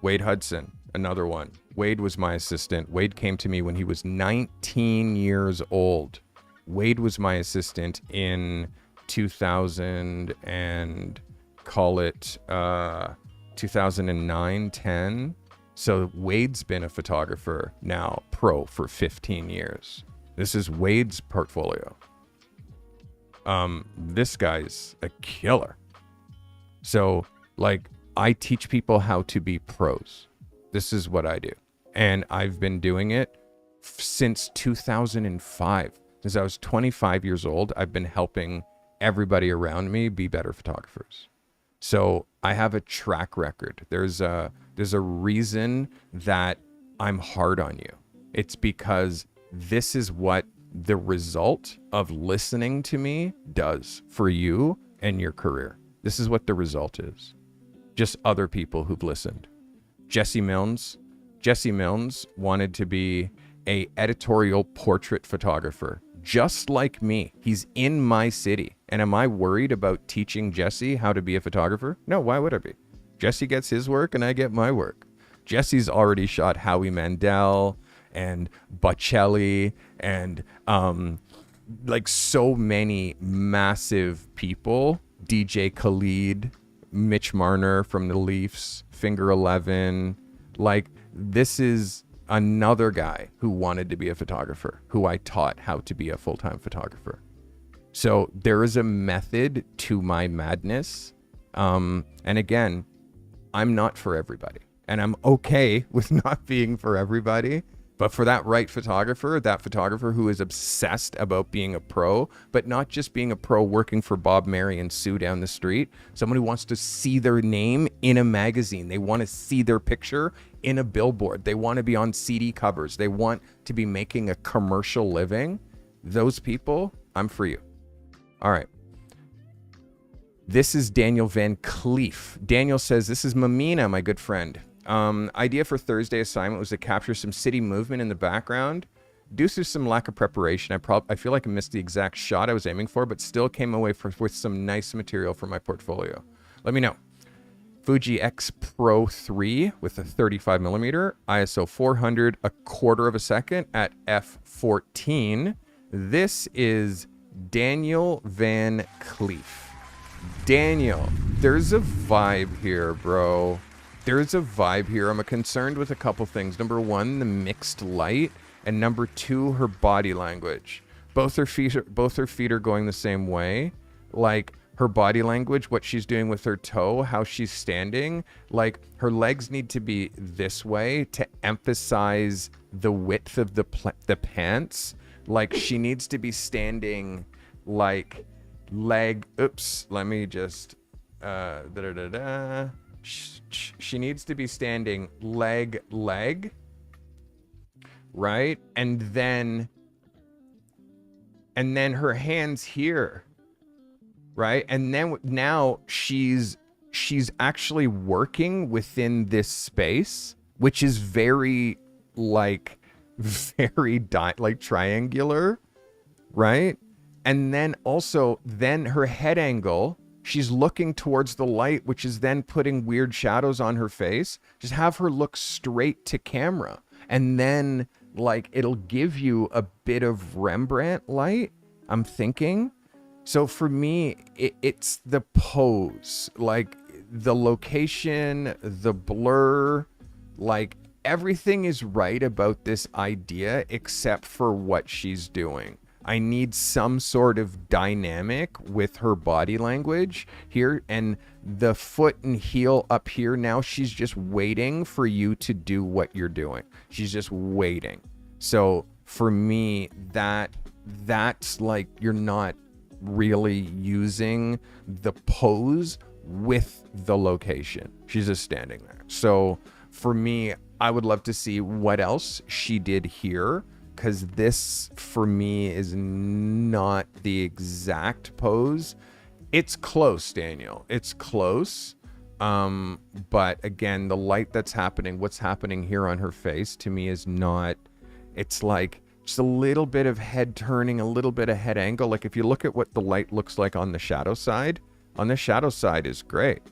Wade Hudson, another one. Wade was my assistant. Wade came to me when he was 19 years old. Wade was my assistant in 2000 and call it 2009, 10. So Wade's been a photographer now, pro, for 15 years. This is Wade's portfolio. This guy's a killer. So like, I teach people how to be pros. This is what I do. And I've been doing it since 2005. Since I was 25 years old, I've been helping everybody around me be better photographers. So I have a track record. There's a reason that I'm hard on you. It's because this is what the result of listening to me does for you and your career. This is what the result is. Just other people who've listened. Jesse Milnes wanted to be a editorial portrait photographer, just like me. He's in my city. And am I worried about teaching Jesse how to be a photographer? No, why would I be? Jesse gets his work and I get my work. Jesse's already shot Howie Mandel and Bocelli and like so many massive people. DJ Khaled, Mitch Marner from the Leafs, Finger 11. Like, this is another guy who wanted to be a photographer, who I taught how to be a full-time photographer. So there is a method to my madness. And again, I'm not for everybody. And I'm okay with not being for everybody. But for that right photographer, that photographer who is obsessed about being a pro, but not just being a pro working for Bob, Mary, and Sue down the street, someone who wants to see their name in a magazine. They want to see their picture in a billboard. They want to be on CD covers. They want to be making a commercial living. Those people, I'm for you. All right. This is Daniel Van Cleef. Daniel says, this is Mamina, my good friend. Idea for Thursday assignment was to capture some city movement in the background. Due to some lack of preparation, I feel like I missed the exact shot I was aiming for, but still came away with some nice material for my portfolio. Let me know. Fuji X Pro 3 with a 35 millimeter, ISO 400, a quarter of a second at f14. This is Daniel Van Cleef. Daniel, there's a vibe here, bro. There's a vibe here. I'm concerned with a couple things. Number one, the mixed light, and number two, her body language. Both her feet are going the same way. Like her body language, what she's doing with her toe, how she's standing. Like her legs need to be this way to emphasize the width of the pants. Like she needs to be standing like leg. Oops. Let me just. She needs to be standing leg, right? And then her hands here, right? And then now she's actually working within this space, which is very like triangular, right? And then also her head angle, she's looking towards the light, which is then putting weird shadows on her face. Just have her look straight to camera. And then, like, it'll give you a bit of Rembrandt light, I'm thinking. So for me, it's the pose. Like, the location, the blur, like, everything is right about this idea except for what she's doing. I need some sort of dynamic with her body language here, and the foot and heel up here. Now she's just waiting for you to do what you're doing. She's just waiting. So for me, that's like, you're not really using the pose with the location. She's just standing there. So for me, I would love to see what else she did here, because this, for me, is not the exact pose. It's close, Daniel. It's close. But again, the light that's happening, what's happening here on her face, to me is not, it's like just a little bit of head turning, a little bit of head angle. Like if you look at what the light looks like on the shadow side is great,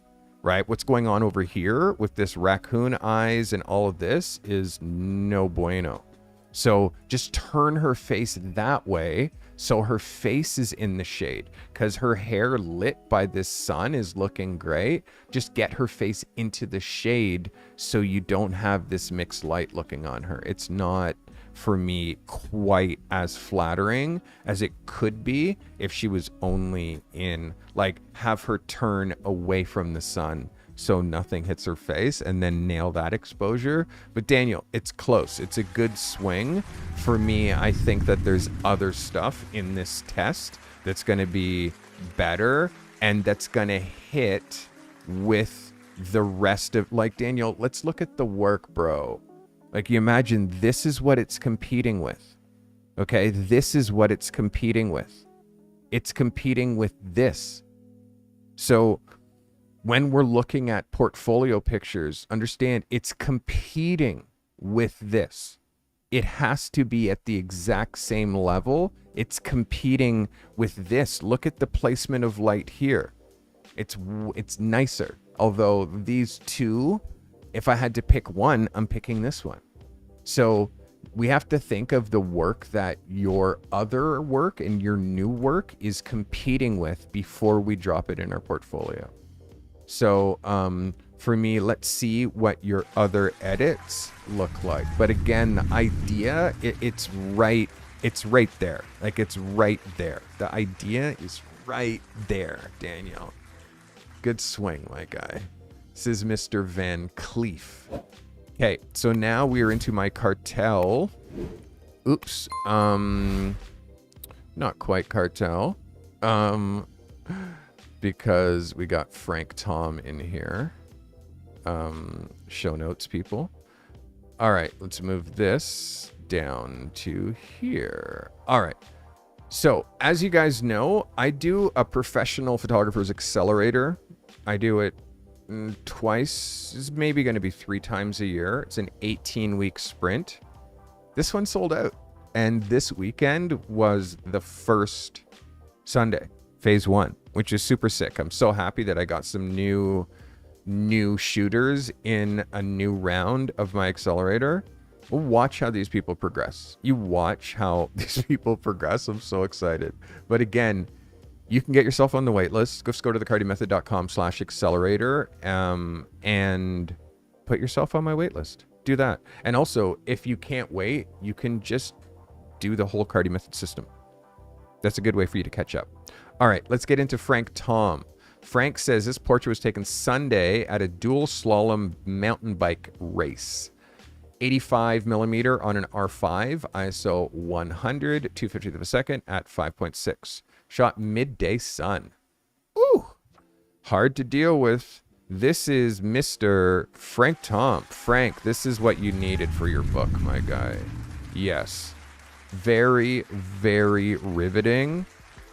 right? What's going on over here with this raccoon eyes and all of this is no bueno. So just turn her face that way so her face is in the shade, because her hair lit by this sun is looking great. Just get her face into the shade so you don't have this mixed light looking on her. It's not, for me, quite as flattering as it could be if she was only in, like, have her turn away from the sun so nothing hits her face, and then nail that exposure. But Daniel, it's close. It's a good swing. For me, I think that there's other stuff in this test that's going to be better, and that's going to hit with the rest of, like, Daniel, let's look at the work, bro. Like, you imagine this is what it's competing with. Okay, this is what it's competing with. It's competing with this. So when we're looking at portfolio pictures, understand it's competing with this. It has to be at the exact same level. It's competing with this. Look at the placement of light here. It's nicer. Although these two, if I had to pick one, I'm picking this one. So we have to think of the work that your other work and your new work is competing with before we drop it in our portfolio. So for me, let's see what your other edits look like. But again, the idea, it's right there. Like, it's right there. The idea is right there, Daniel. Good swing, my guy. This is Mr. Van Cleef. Okay, so now we are into my cartel. Oops. Not quite cartel. Because we got Frank Tom in here. Show notes, people. All right, let's move this down to here. All right. So, as you guys know, I do a professional photographer's accelerator. I do it twice, it's maybe going to be 3 times a year. It's an 18-week sprint. This one sold out. And this weekend was the first Sunday, phase 1, which is super sick. I'm so happy that I got some new shooters in a new round of my accelerator. We'll watch how these people progress. You watch how these people progress. I'm so excited. But again, you can get yourself on the wait list. Just go to thecartymethod.com/accelerator and put yourself on my wait list. Do that. And also, if you can't wait, you can just do the whole Carte Method system. That's a good way for you to catch up. All right, let's get into Frank Tom. Frank says this portrait was taken Sunday at a dual slalom mountain bike race. 85 millimeter on an R5, ISO 100, 250th of a second at 5.6. Shot midday sun. Ooh, hard to deal with. This is Mr. Frank Tom. Frank, this is what you needed for your book, my guy. Yes. Very, very riveting.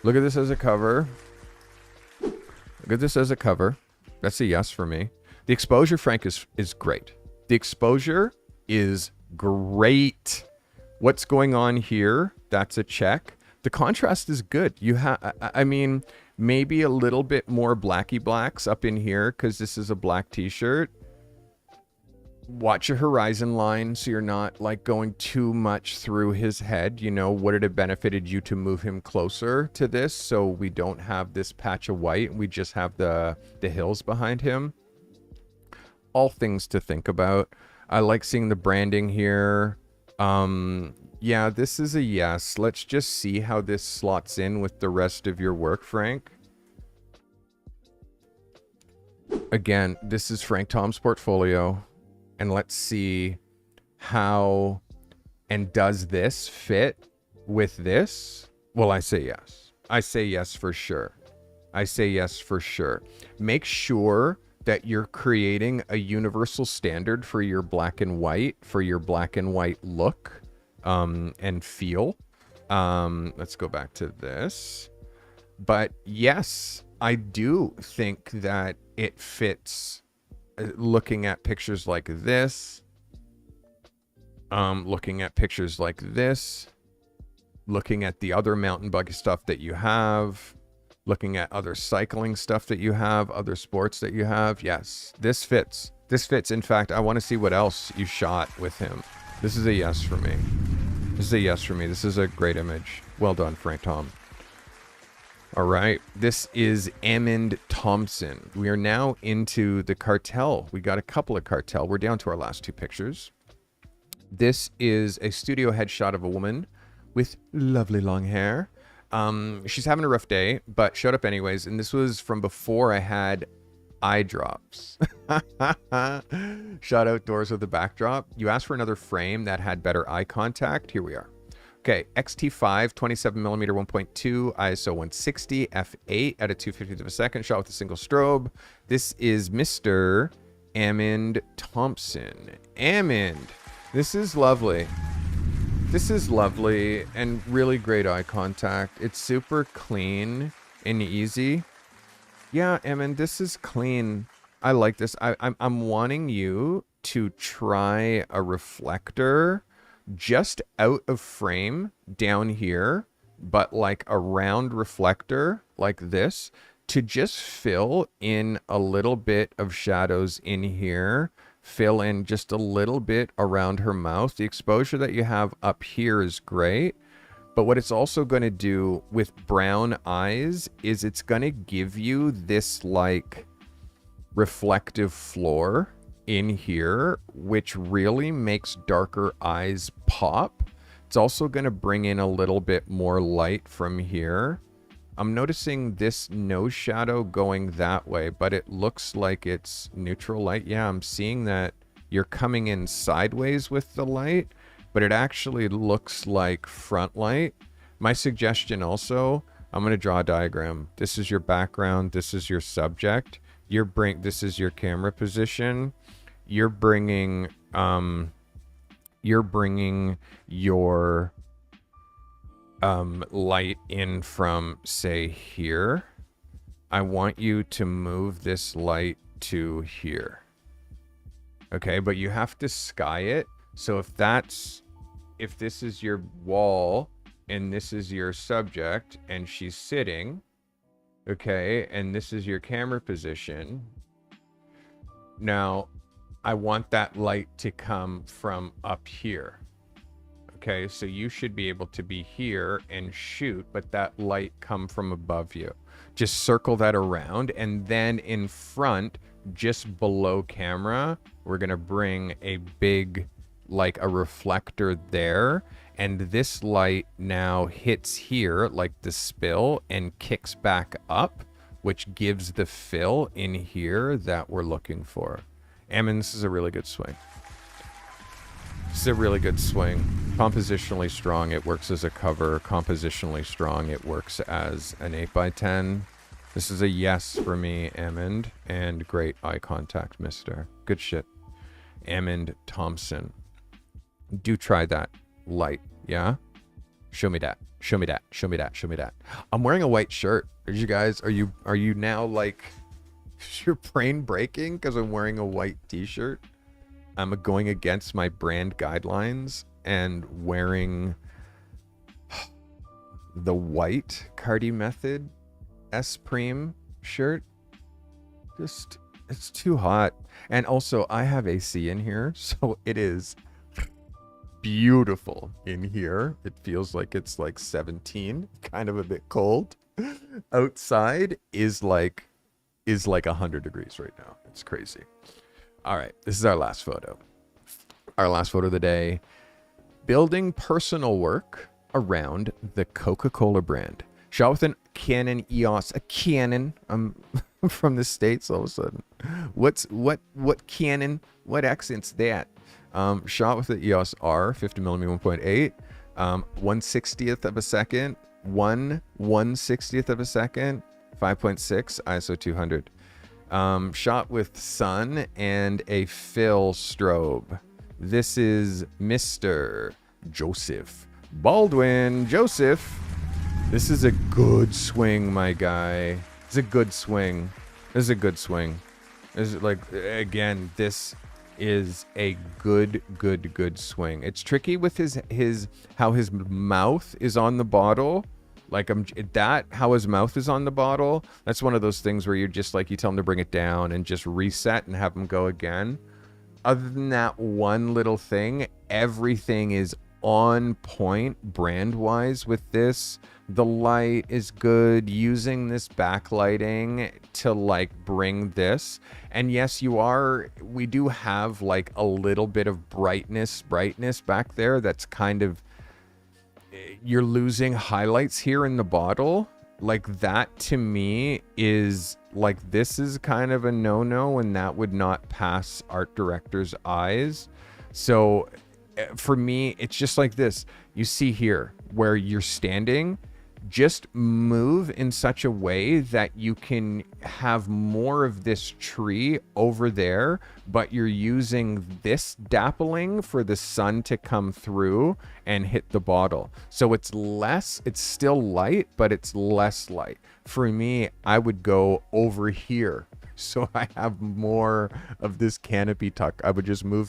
Look at this as a cover. Look at this as a cover. That's a yes for me. The exposure, Frank, is great. The exposure is great. What's going on here? That's a check. The contrast is good. You have, I mean, maybe a little bit more blacky blacks up in here because this is a black t-shirt. Watch your horizon line so you're not like going too much through his head. You know, would it have benefited you to move him closer to this so we don't have this patch of white? We just have the hills behind him. All things to think about. I like seeing the branding here. Yeah, this is a yes. Let's just see how this slots in with the rest of your work, Frank. Again, this is Frank Tom's portfolio. And let's see how and does this fit with this? Well, I say yes. I say yes for sure. I say yes for sure. Make sure that you're creating a universal standard for your black and white look and feel. Let's go back to this. But yes, I do think that it fits. Looking at pictures like this, looking at pictures like this, looking at the other mountain bike stuff that you have, looking at other cycling stuff that you have, other sports that you have. Yes, this fits. This fits. In fact, I want to see what else you shot with him. This is a yes for me. This is a yes for me. This is a great image. Well done, Frank Tom. All right, this is Amund Thompson. We are now into the cartel. We got a couple of cartel. We're down to our last 2 pictures. This is a studio headshot of a woman with lovely long hair. She's having a rough day, but showed up anyways. And this was from before I had eye drops. Shot outdoors with the backdrop. You asked for another frame that had better eye contact. Here we are. Okay, XT5, 27mm 1.2, ISO 160, f8 at a 250th of a second, shot with a single strobe. This is Mr. Amund Thompson. Amund, this is lovely. This is lovely and really great eye contact. It's super clean and easy. Yeah, Amund, this is clean. I like this. I'm wanting you to try a reflector just out of frame down here, but like a round reflector like this to just fill in a little bit of shadows in here, fill in just a little bit around her mouth. The exposure that you have up here is great, but what it's also going to do with brown eyes is it's going to give you this like reflective floor in here, which really makes darker eyes pop. It's also going to bring in a little bit more light from here. I'm noticing this nose shadow going that way, but it looks like it's neutral light. Yeah, I'm seeing that you're coming in sideways with the light, but it actually looks like front light. My suggestion also, I'm going to draw a diagram. This is your background. This is your subject. This is your camera position. You're bringing your light in from, say, here. I want you to move this light to here. Okay, but you have to sky it. So if this is your wall and this is your subject and she's sitting, okay, and this is your camera position. Now, I want that light to come from up here. Okay, so you should be able to be here and shoot, but that light come from above you. Just circle that around, and then in front, just below camera, we're gonna bring a big, like a reflector there, and this light now hits here, like the spill, and kicks back up, which gives the fill in here that we're looking for. Ammon, this is a really good swing. This is a really good swing. Compositionally strong, it works as a cover. Compositionally strong, it works as an 8x10. This is a yes for me, Ammond, and great eye contact, mister. Good shit. Ammond Thompson. Do try that light, yeah? Show me that. Show me that. Show me that. Show me that. I'm wearing a white shirt. You guys, are you now like, is your brain breaking because I'm wearing a white t-shirt? I'm going against my brand guidelines and wearing the white Carty Method S-Prime shirt. Just, it's too hot. And also, I have AC in here, so it is beautiful in here. It feels like it's like 17, kind of a bit cold. Outside is like 100 degrees right now. It's crazy. All right, this is our last photo. Our last photo of the day. Building personal work around the Coca-Cola brand. Shot with a Canon EOS, a Canon. I'm from the States all of a sudden. What Canon? What accent's that? Shot with the EOS R 50mm 1.8, 1/60th of a second, 1/160th of a second, 5.6 ISO 200. Shot with sun and a fill strobe. This is Mr. Joseph Baldwin. Joseph, this is a good swing, my guy. It's a good swing. This is a good swing. This is like, again, this is a good swing. It's tricky with how his mouth is on the bottle. Like how his mouth is on the bottle. That's one of those things where you're just like, you tell him to bring it down and just reset and have him go again. Other than that one little thing, everything is on point brand wise with this. The light is good, using this backlighting to like bring this. And yes, we do have like a little bit of brightness back there. That's kind of, you're losing highlights here in the bottle. Like that to me is like, this is kind of a no-no, and that would not pass art director's eyes. So for me, it's just like this. You see here where you're standing, just move in such a way that you can have more of this tree over there, but you're using this dappling for the sun to come through and hit the bottle. So it's still light, but it's less light. For me, I would go over here. So I have more of this canopy tuck. I would just move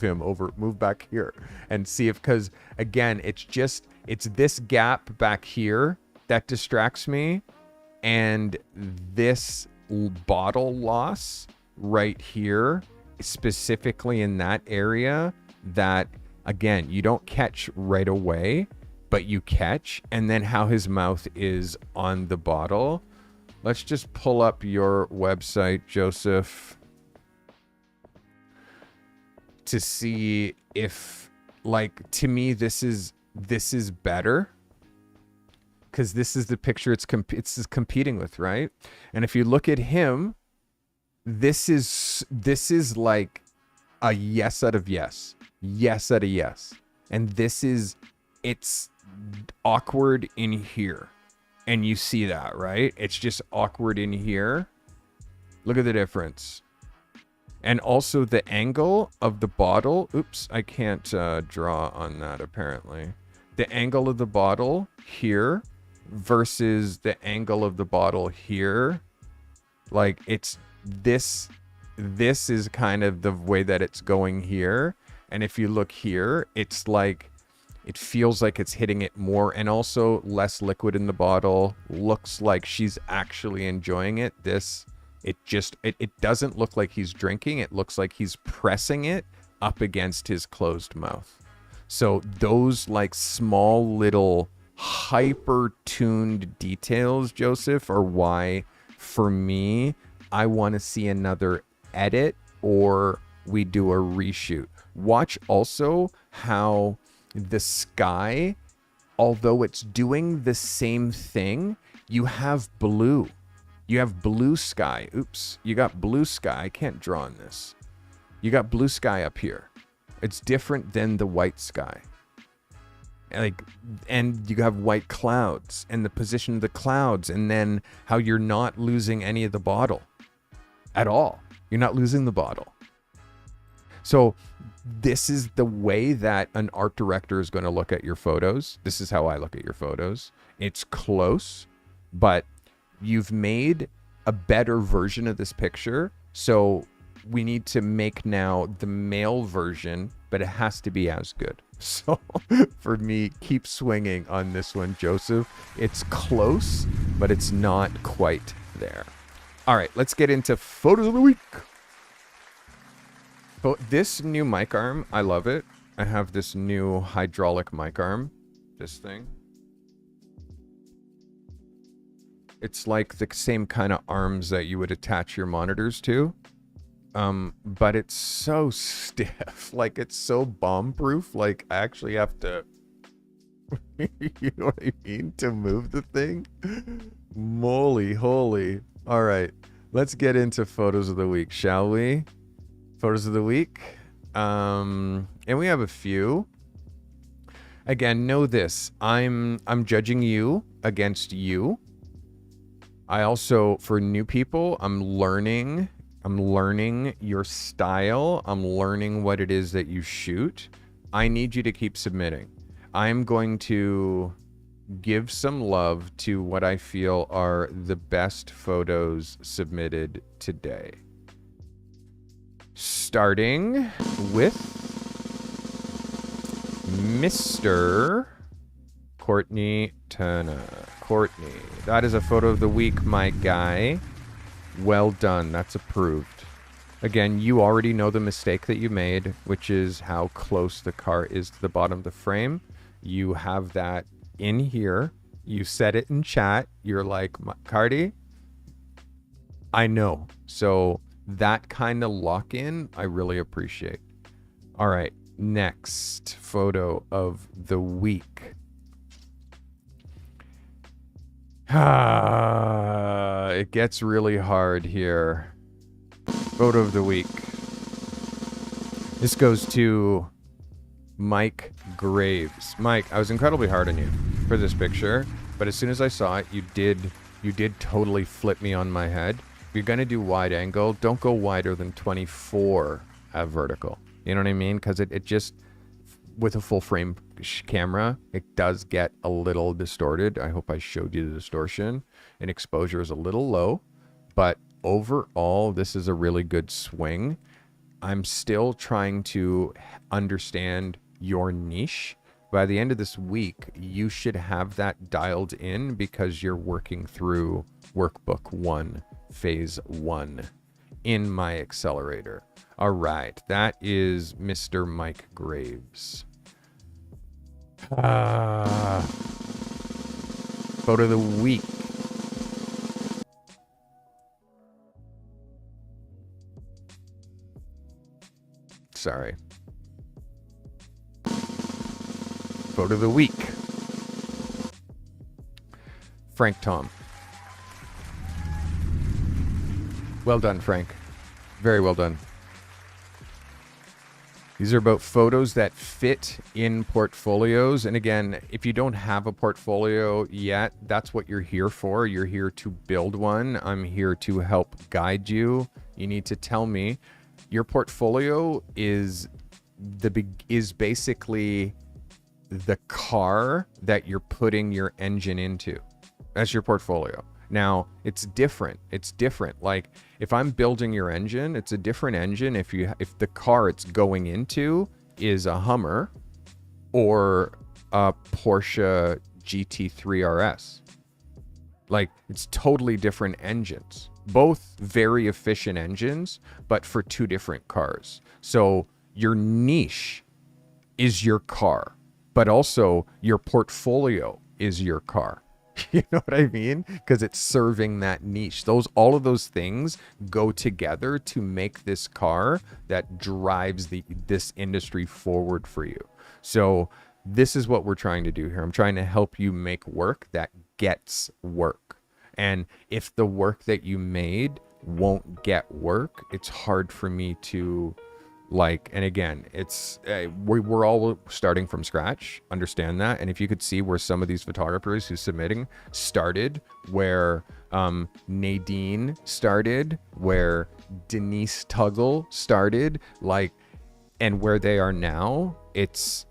back here and see if, because again, it's this gap back here that distracts me, and this bottle loss right here, specifically in that area, that again, you don't catch right away, but you catch, and then how his mouth is on the bottle. Let's just pull up your website, Joseph, to see if, like, to me, this is better. Because this is the picture it's competing with, right? And if you look at him, this is like a yes out of yes. Yes out of yes. And it's awkward in here. And you see that, right? It's just awkward in here. Look at the difference. And also the angle of the bottle. Oops, I can't draw on that apparently. The angle of the bottle here versus the angle of the bottle here. Like it's this is kind of the way that it's going here. And if you look here, it's like, it feels like it's hitting it more, and also less liquid in the bottle. Looks like she's actually enjoying it. It doesn't look like he's drinking. It looks like he's pressing it up against his closed mouth. So those like small little hyper tuned details, Joseph, are why for me, I want to see another edit or we do a reshoot. Watch also how the sky, although it's doing the same thing, you have blue. You have blue sky. Oops, you got blue sky. I can't draw on this. You got blue sky up here. It's different than the white sky. And you have white clouds and the position of the clouds, and then how you're not losing any of the bottle at all. You're not losing the bottle. So this is the way that an art director is going to look at your photos. This is how I look at your photos. It's close, but you've made a better version of this picture. So we need to make now the male version, but it has to be as good. So for me, keep swinging on this one, Joseph. It's close, but it's not quite there. All right, let's get into photos of the week. So this new mic arm, I love it. I have this new hydraulic mic arm. This thing. It's like the same kind of arms that you would attach your monitors to. But it's so stiff. Like, it's so bomb-proof. Like, I actually have to... you know what I mean? To move the thing. Moly holy. All right. Let's get into photos of the week, shall we? Photos of the week. And we have a few. Again, know this. I'm judging you against you. I also, for new people, I'm learning your style. I'm learning what it is that you shoot. I need you to keep submitting. I'm going to give some love to what I feel are the best photos submitted today. Starting with Mr. Courtney Turner. Courtney, that is a photo of the week, my guy. Well done. That's approved. Again, you already know the mistake that you made, which is how close the car is to the bottom of the frame. You have that in here. You said it in chat. You're like, Carty, I know. So that kind of lock-in, I really appreciate. All right, next photo of the week. It gets really hard here. Photo of the week. This goes to Mike Graves. Mike, I was incredibly hard on you for this picture, but as soon as I saw it, you did totally flip me on my head. If you're gonna do wide angle, don't go wider than 24 at vertical. You know what I mean? Because it just, with a full frame camera, it does get a little distorted. I hope I showed you the distortion, and exposure is a little low, but overall, this is a really good swing. I'm still trying to understand your niche. By the end of this week, you should have that dialed in because you're working through workbook 1, phase 1 in my accelerator. All right, that is Mr. Mike Graves. Photo of the week. Sorry. Photo of the week. Frank Tom. Well done, Frank. Very well done. These are about photos that fit in portfolios. And again, if you don't have a portfolio yet, that's what you're here for. You're here to build one. I'm here to help guide you. You need to tell me your portfolio is basically the car that you're putting your engine into. That's your portfolio. Now, it's different. Like if I'm building your engine, it's a different engine if the car it's going into is a Hummer or a Porsche GT3 RS. Like it's totally different engines. Both very efficient engines, but for two different cars. So your niche is your car, but also your portfolio is your car. You know what I mean? Because it's serving that niche. All of those things go together to make this car that drives this industry forward for you. So this is what we're trying to do here. I'm trying to help you make work that gets work. And if the work that you made won't get work, it's hard for me to and again, it's we're all starting from scratch, understand that. And if you could see where some of these photographers who's submitting started, where Nadine started, where Denise Tuggle started, and where they are now, it's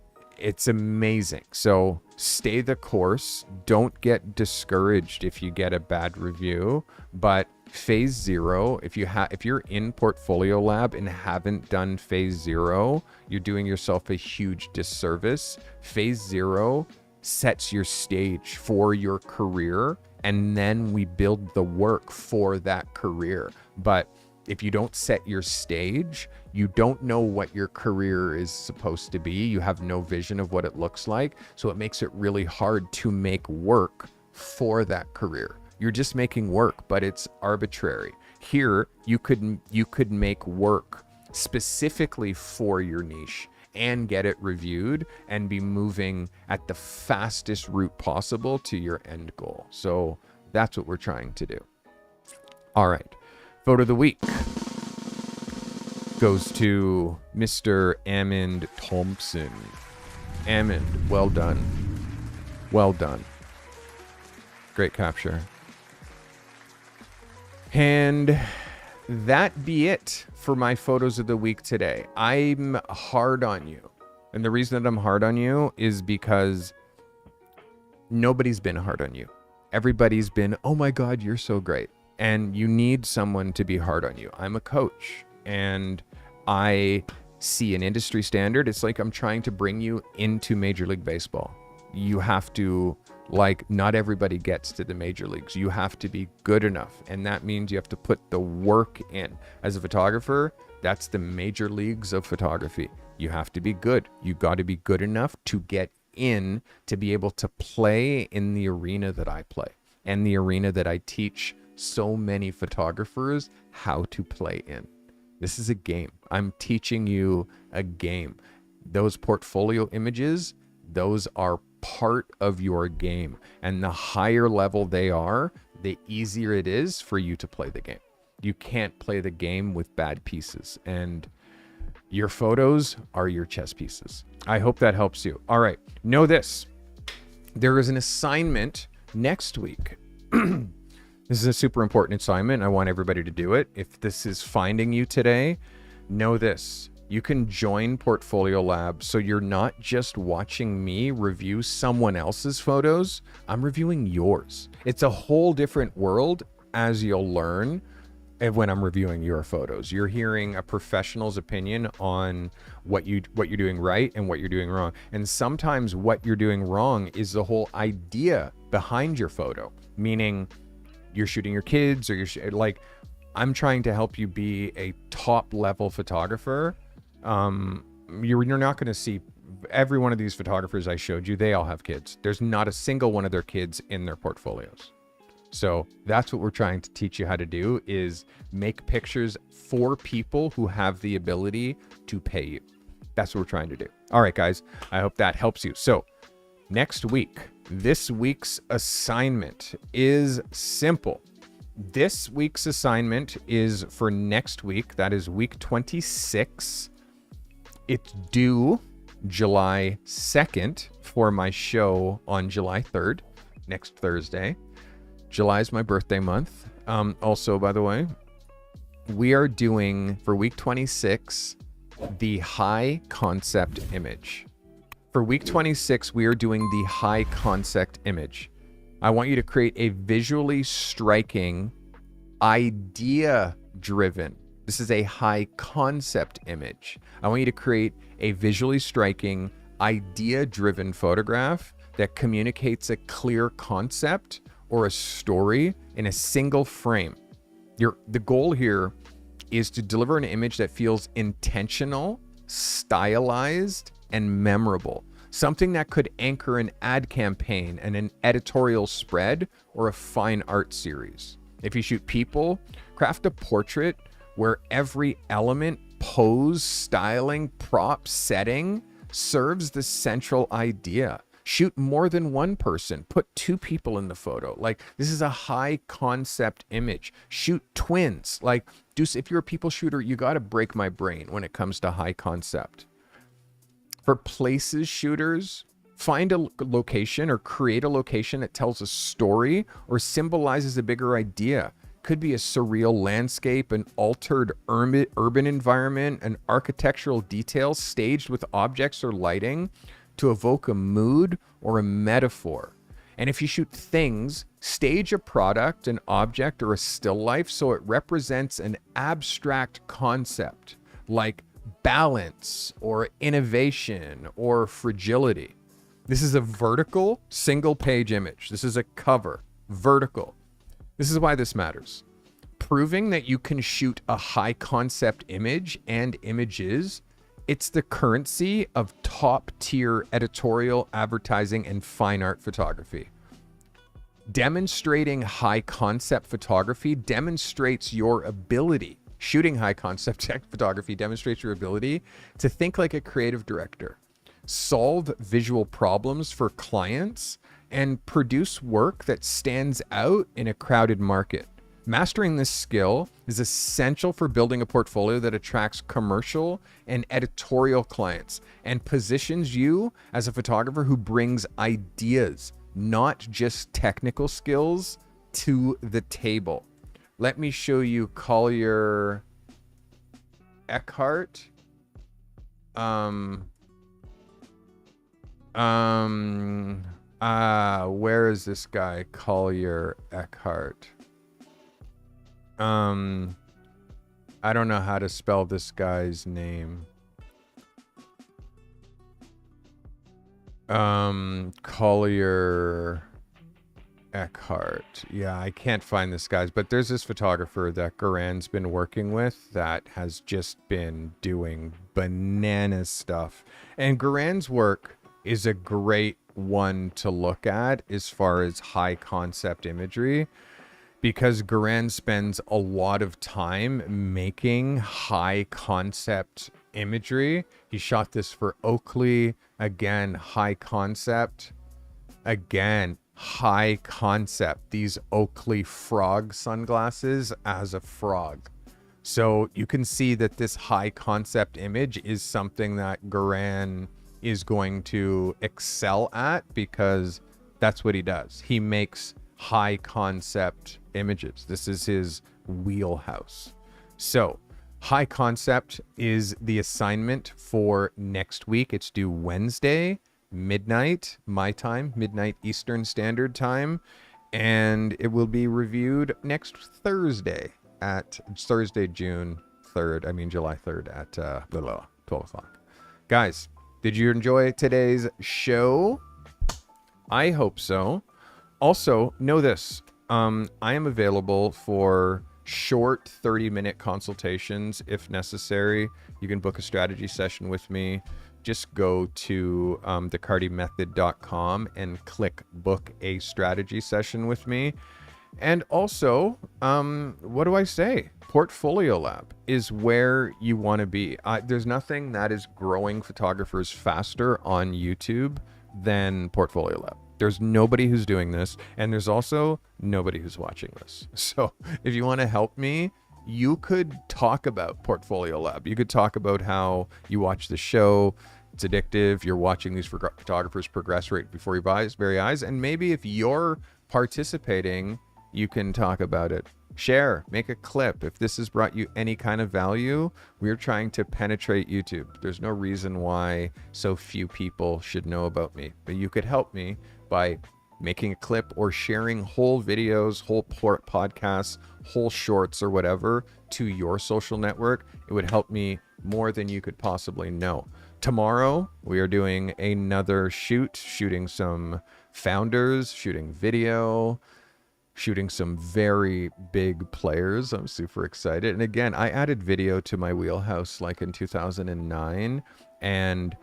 amazing. So stay the course. Don't get discouraged if you get a bad review, but phase 0, if you're in Portfolio Lab and haven't done phase 0, you're doing yourself a huge disservice. Phase 0 sets your stage for your career, and then we build the work for that career. But if you don't set your stage, you don't know what your career is supposed to be. You have no vision of what it looks like. So it makes it really hard to make work for that career. You're just making work, but it's arbitrary. Here, you could make work specifically for your niche and get it reviewed and be moving at the fastest route possible to your end goal. So that's what we're trying to do. All right. Photo of the week goes to Mr. Amund Thompson. Amund, well done. Well done. Great capture. And that be it for my photos of the week today. I'm hard on you. And the reason that I'm hard on you is because nobody's been hard on you. Everybody's been, oh my God, you're so great. And you need someone to be hard on you. I'm a coach and I see an industry standard. It's like I'm trying to bring you into Major League Baseball. You have to, not everybody gets to the major leagues. You have to be good enough. And that means you have to put the work in. As a photographer, that's the major leagues of photography. You have to be good. You got to be good enough to get in, to be able to play in the arena that I play and the arena that I teach so many photographers how to play in. This is a game. I'm teaching you a game. Those portfolio images, those are part of your game. And the higher level they are, the easier it is for you to play the game. You can't play the game with bad pieces. And your photos are your chess pieces. I hope that helps you. All right. Know this. There is an assignment next week. This is a super important assignment. I want everybody to do it. If this is finding you today, know this. You can join Portfolio Lab so you're not just watching me review someone else's photos. I'm reviewing yours. It's a whole different world as you'll learn when I'm reviewing your photos. You're hearing a professional's opinion on what you're doing right and what you're doing wrong. And sometimes what you're doing wrong is the whole idea behind your photo, meaning you're shooting your kids or I'm trying to help you be a top level photographer. You're not going to see every one of these photographers I showed you. They all have kids. There's not a single one of their kids in their portfolios. So that's what we're trying to teach you how to do, is make pictures for people who have the ability to pay you. That's what we're trying to do. All right, guys, I hope that helps you. So next week, this week's assignment is simple. This week's assignment is for next week. That is week 26. It's due July 2nd for my show on July 3rd, next Thursday. July is my birthday month. Also, by the way, we are doing for week 26 the high concept image. For week 26, we are doing the high concept image. I want you to create a visually striking, idea-driven. This is a high concept image. I want you to create a visually striking, idea-driven photograph that communicates a clear concept or a story in a single frame. The goal here is to deliver an image that feels intentional, stylized, and memorable. Something that could anchor an ad campaign and an editorial spread or a fine art series. If you shoot people, craft a portrait where every element, pose, styling, prop, setting serves the central idea. Shoot more than one person. Put two people in the photo. Like, this is a high concept image. Shoot twins. Like, if you're a people shooter, you got to break my brain when it comes to high concept. For places shooters, find a location or create a location that tells a story or symbolizes a bigger idea. Could be a surreal landscape, an altered urban environment, an architectural detail staged with objects or lighting to evoke a mood or a metaphor. And if you shoot things, stage a product, an object, or a still life so it represents an abstract concept like balance or innovation or fragility. This is a vertical single page image. This is a cover, vertical. This is why this matters. Proving that you can shoot a high concept image and images, it's the currency of top tier editorial, advertising, and fine art photography. Demonstrating high concept photography demonstrates your ability. Shooting high concept photography demonstrates your ability to think like a creative director, solve visual problems for clients, and produce work that stands out in a crowded market. Mastering this skill is essential for building a portfolio that attracts commercial and editorial clients and positions you as a photographer who brings ideas, not just technical skills, to the table. Let me show you Collier Eckhart. Where is this guy? Collier Eckhart. I don't know how to spell this guy's name. Collier Eckhart. Yeah, I can't find this guy's, but there's this photographer that Garan's been working with that has just been doing bananas stuff. And Garan's work is a great one to look at as far as high concept imagery, because Garan spends a lot of time making high concept imagery. He shot this for Oakley. Again, high concept. Again, high concept. These Oakley frog sunglasses as a frog. So you can see that this high concept image is something that Garan is going to excel at, because that's what he does. He makes high concept images. This is his wheelhouse. So high concept is the assignment for next week. It's due Wednesday, midnight, my time, midnight Eastern Standard Time. And it will be reviewed next Thursday July 3rd at 12 o'clock. Guys, did you enjoy today's show? I hope so. Also, know this. I am available for short 30-minute consultations if necessary. You can book a strategy session with me. Just go to thecartymethod.com and click book a strategy session with me. And also, what do I say? Portfolio Lab is where you want to be. There's nothing that is growing photographers faster on YouTube than Portfolio Lab. There's nobody who's doing this, and there's also nobody who's watching this. So if you want to help me you could talk about Portfolio Lab. You could talk about how you watch the show. It's addictive. You're watching these photographers progress right before your very eyes. And maybe if you're participating, you can talk about it. Share, make a clip. If this has brought you any kind of value, we're trying to penetrate YouTube. There's no reason why so few people should know about me, but you could help me by making a clip or sharing whole videos, whole podcasts, whole shorts or whatever to your social network. It would help me more than you could possibly know. Tomorrow, we are doing another shooting some founders, shooting video, shooting some very big players. I'm super excited. And again, I added video to my wheelhouse like in 2009. And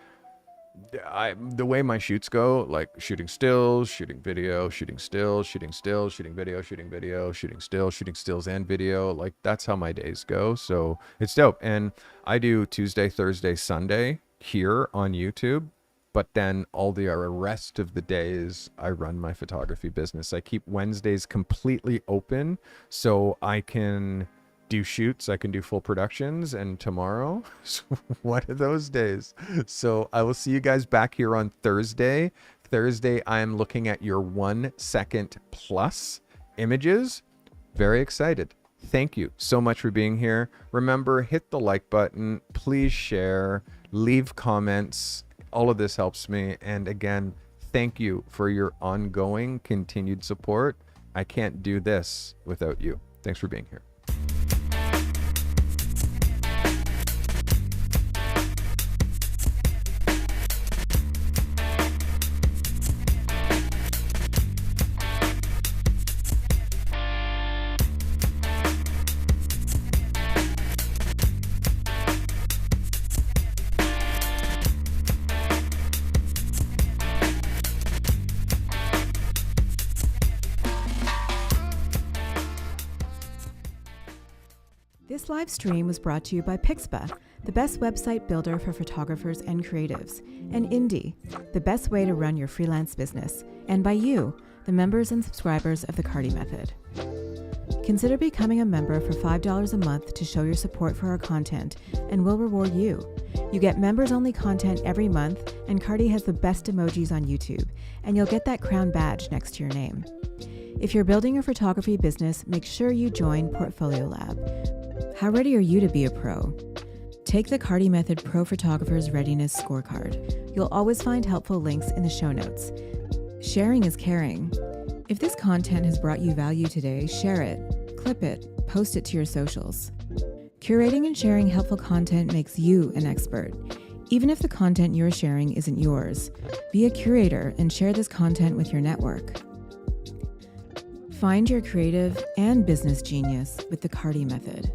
the way my shoots go, like shooting stills, shooting video, shooting stills, shooting stills, shooting video, shooting video, shooting stills and video. Like that's how my days go. So it's dope. And I do Tuesday, Thursday, Sunday here on YouTube. But then all the rest of the days, I run my photography business. I keep Wednesdays completely open so I can do shoots, I can do full productions, and tomorrow, one of those days. So I will see you guys back here on Thursday. Thursday, I am looking at your 1 second plus images. Very excited. Thank you so much for being here. Remember, hit the like button. Please share, leave comments. All of this helps me. And again, thank you for your ongoing continued support. I can't do this without you. Thanks for being here. This live stream was brought to you by Pixpa, the best website builder for photographers and creatives, and Indie, the best way to run your freelance business, and by you, the members and subscribers of the Carty Method. Consider becoming a member for $5 a month to show your support for our content, and we'll reward you. You get members-only content every month, and Carty has the best emojis on YouTube, and you'll get that crown badge next to your name. If you're building your photography business, make sure you join Portfolio Lab. How ready are you to be a pro? Take the Carty Method Pro Photographer's Readiness Scorecard. You'll always find helpful links in the show notes. Sharing is caring. If this content has brought you value today, share it, clip it, post it to your socials. Curating and sharing helpful content makes you an expert. Even if the content you're sharing isn't yours, be a curator and share this content with your network. Find your creative and business genius with the Carty Method.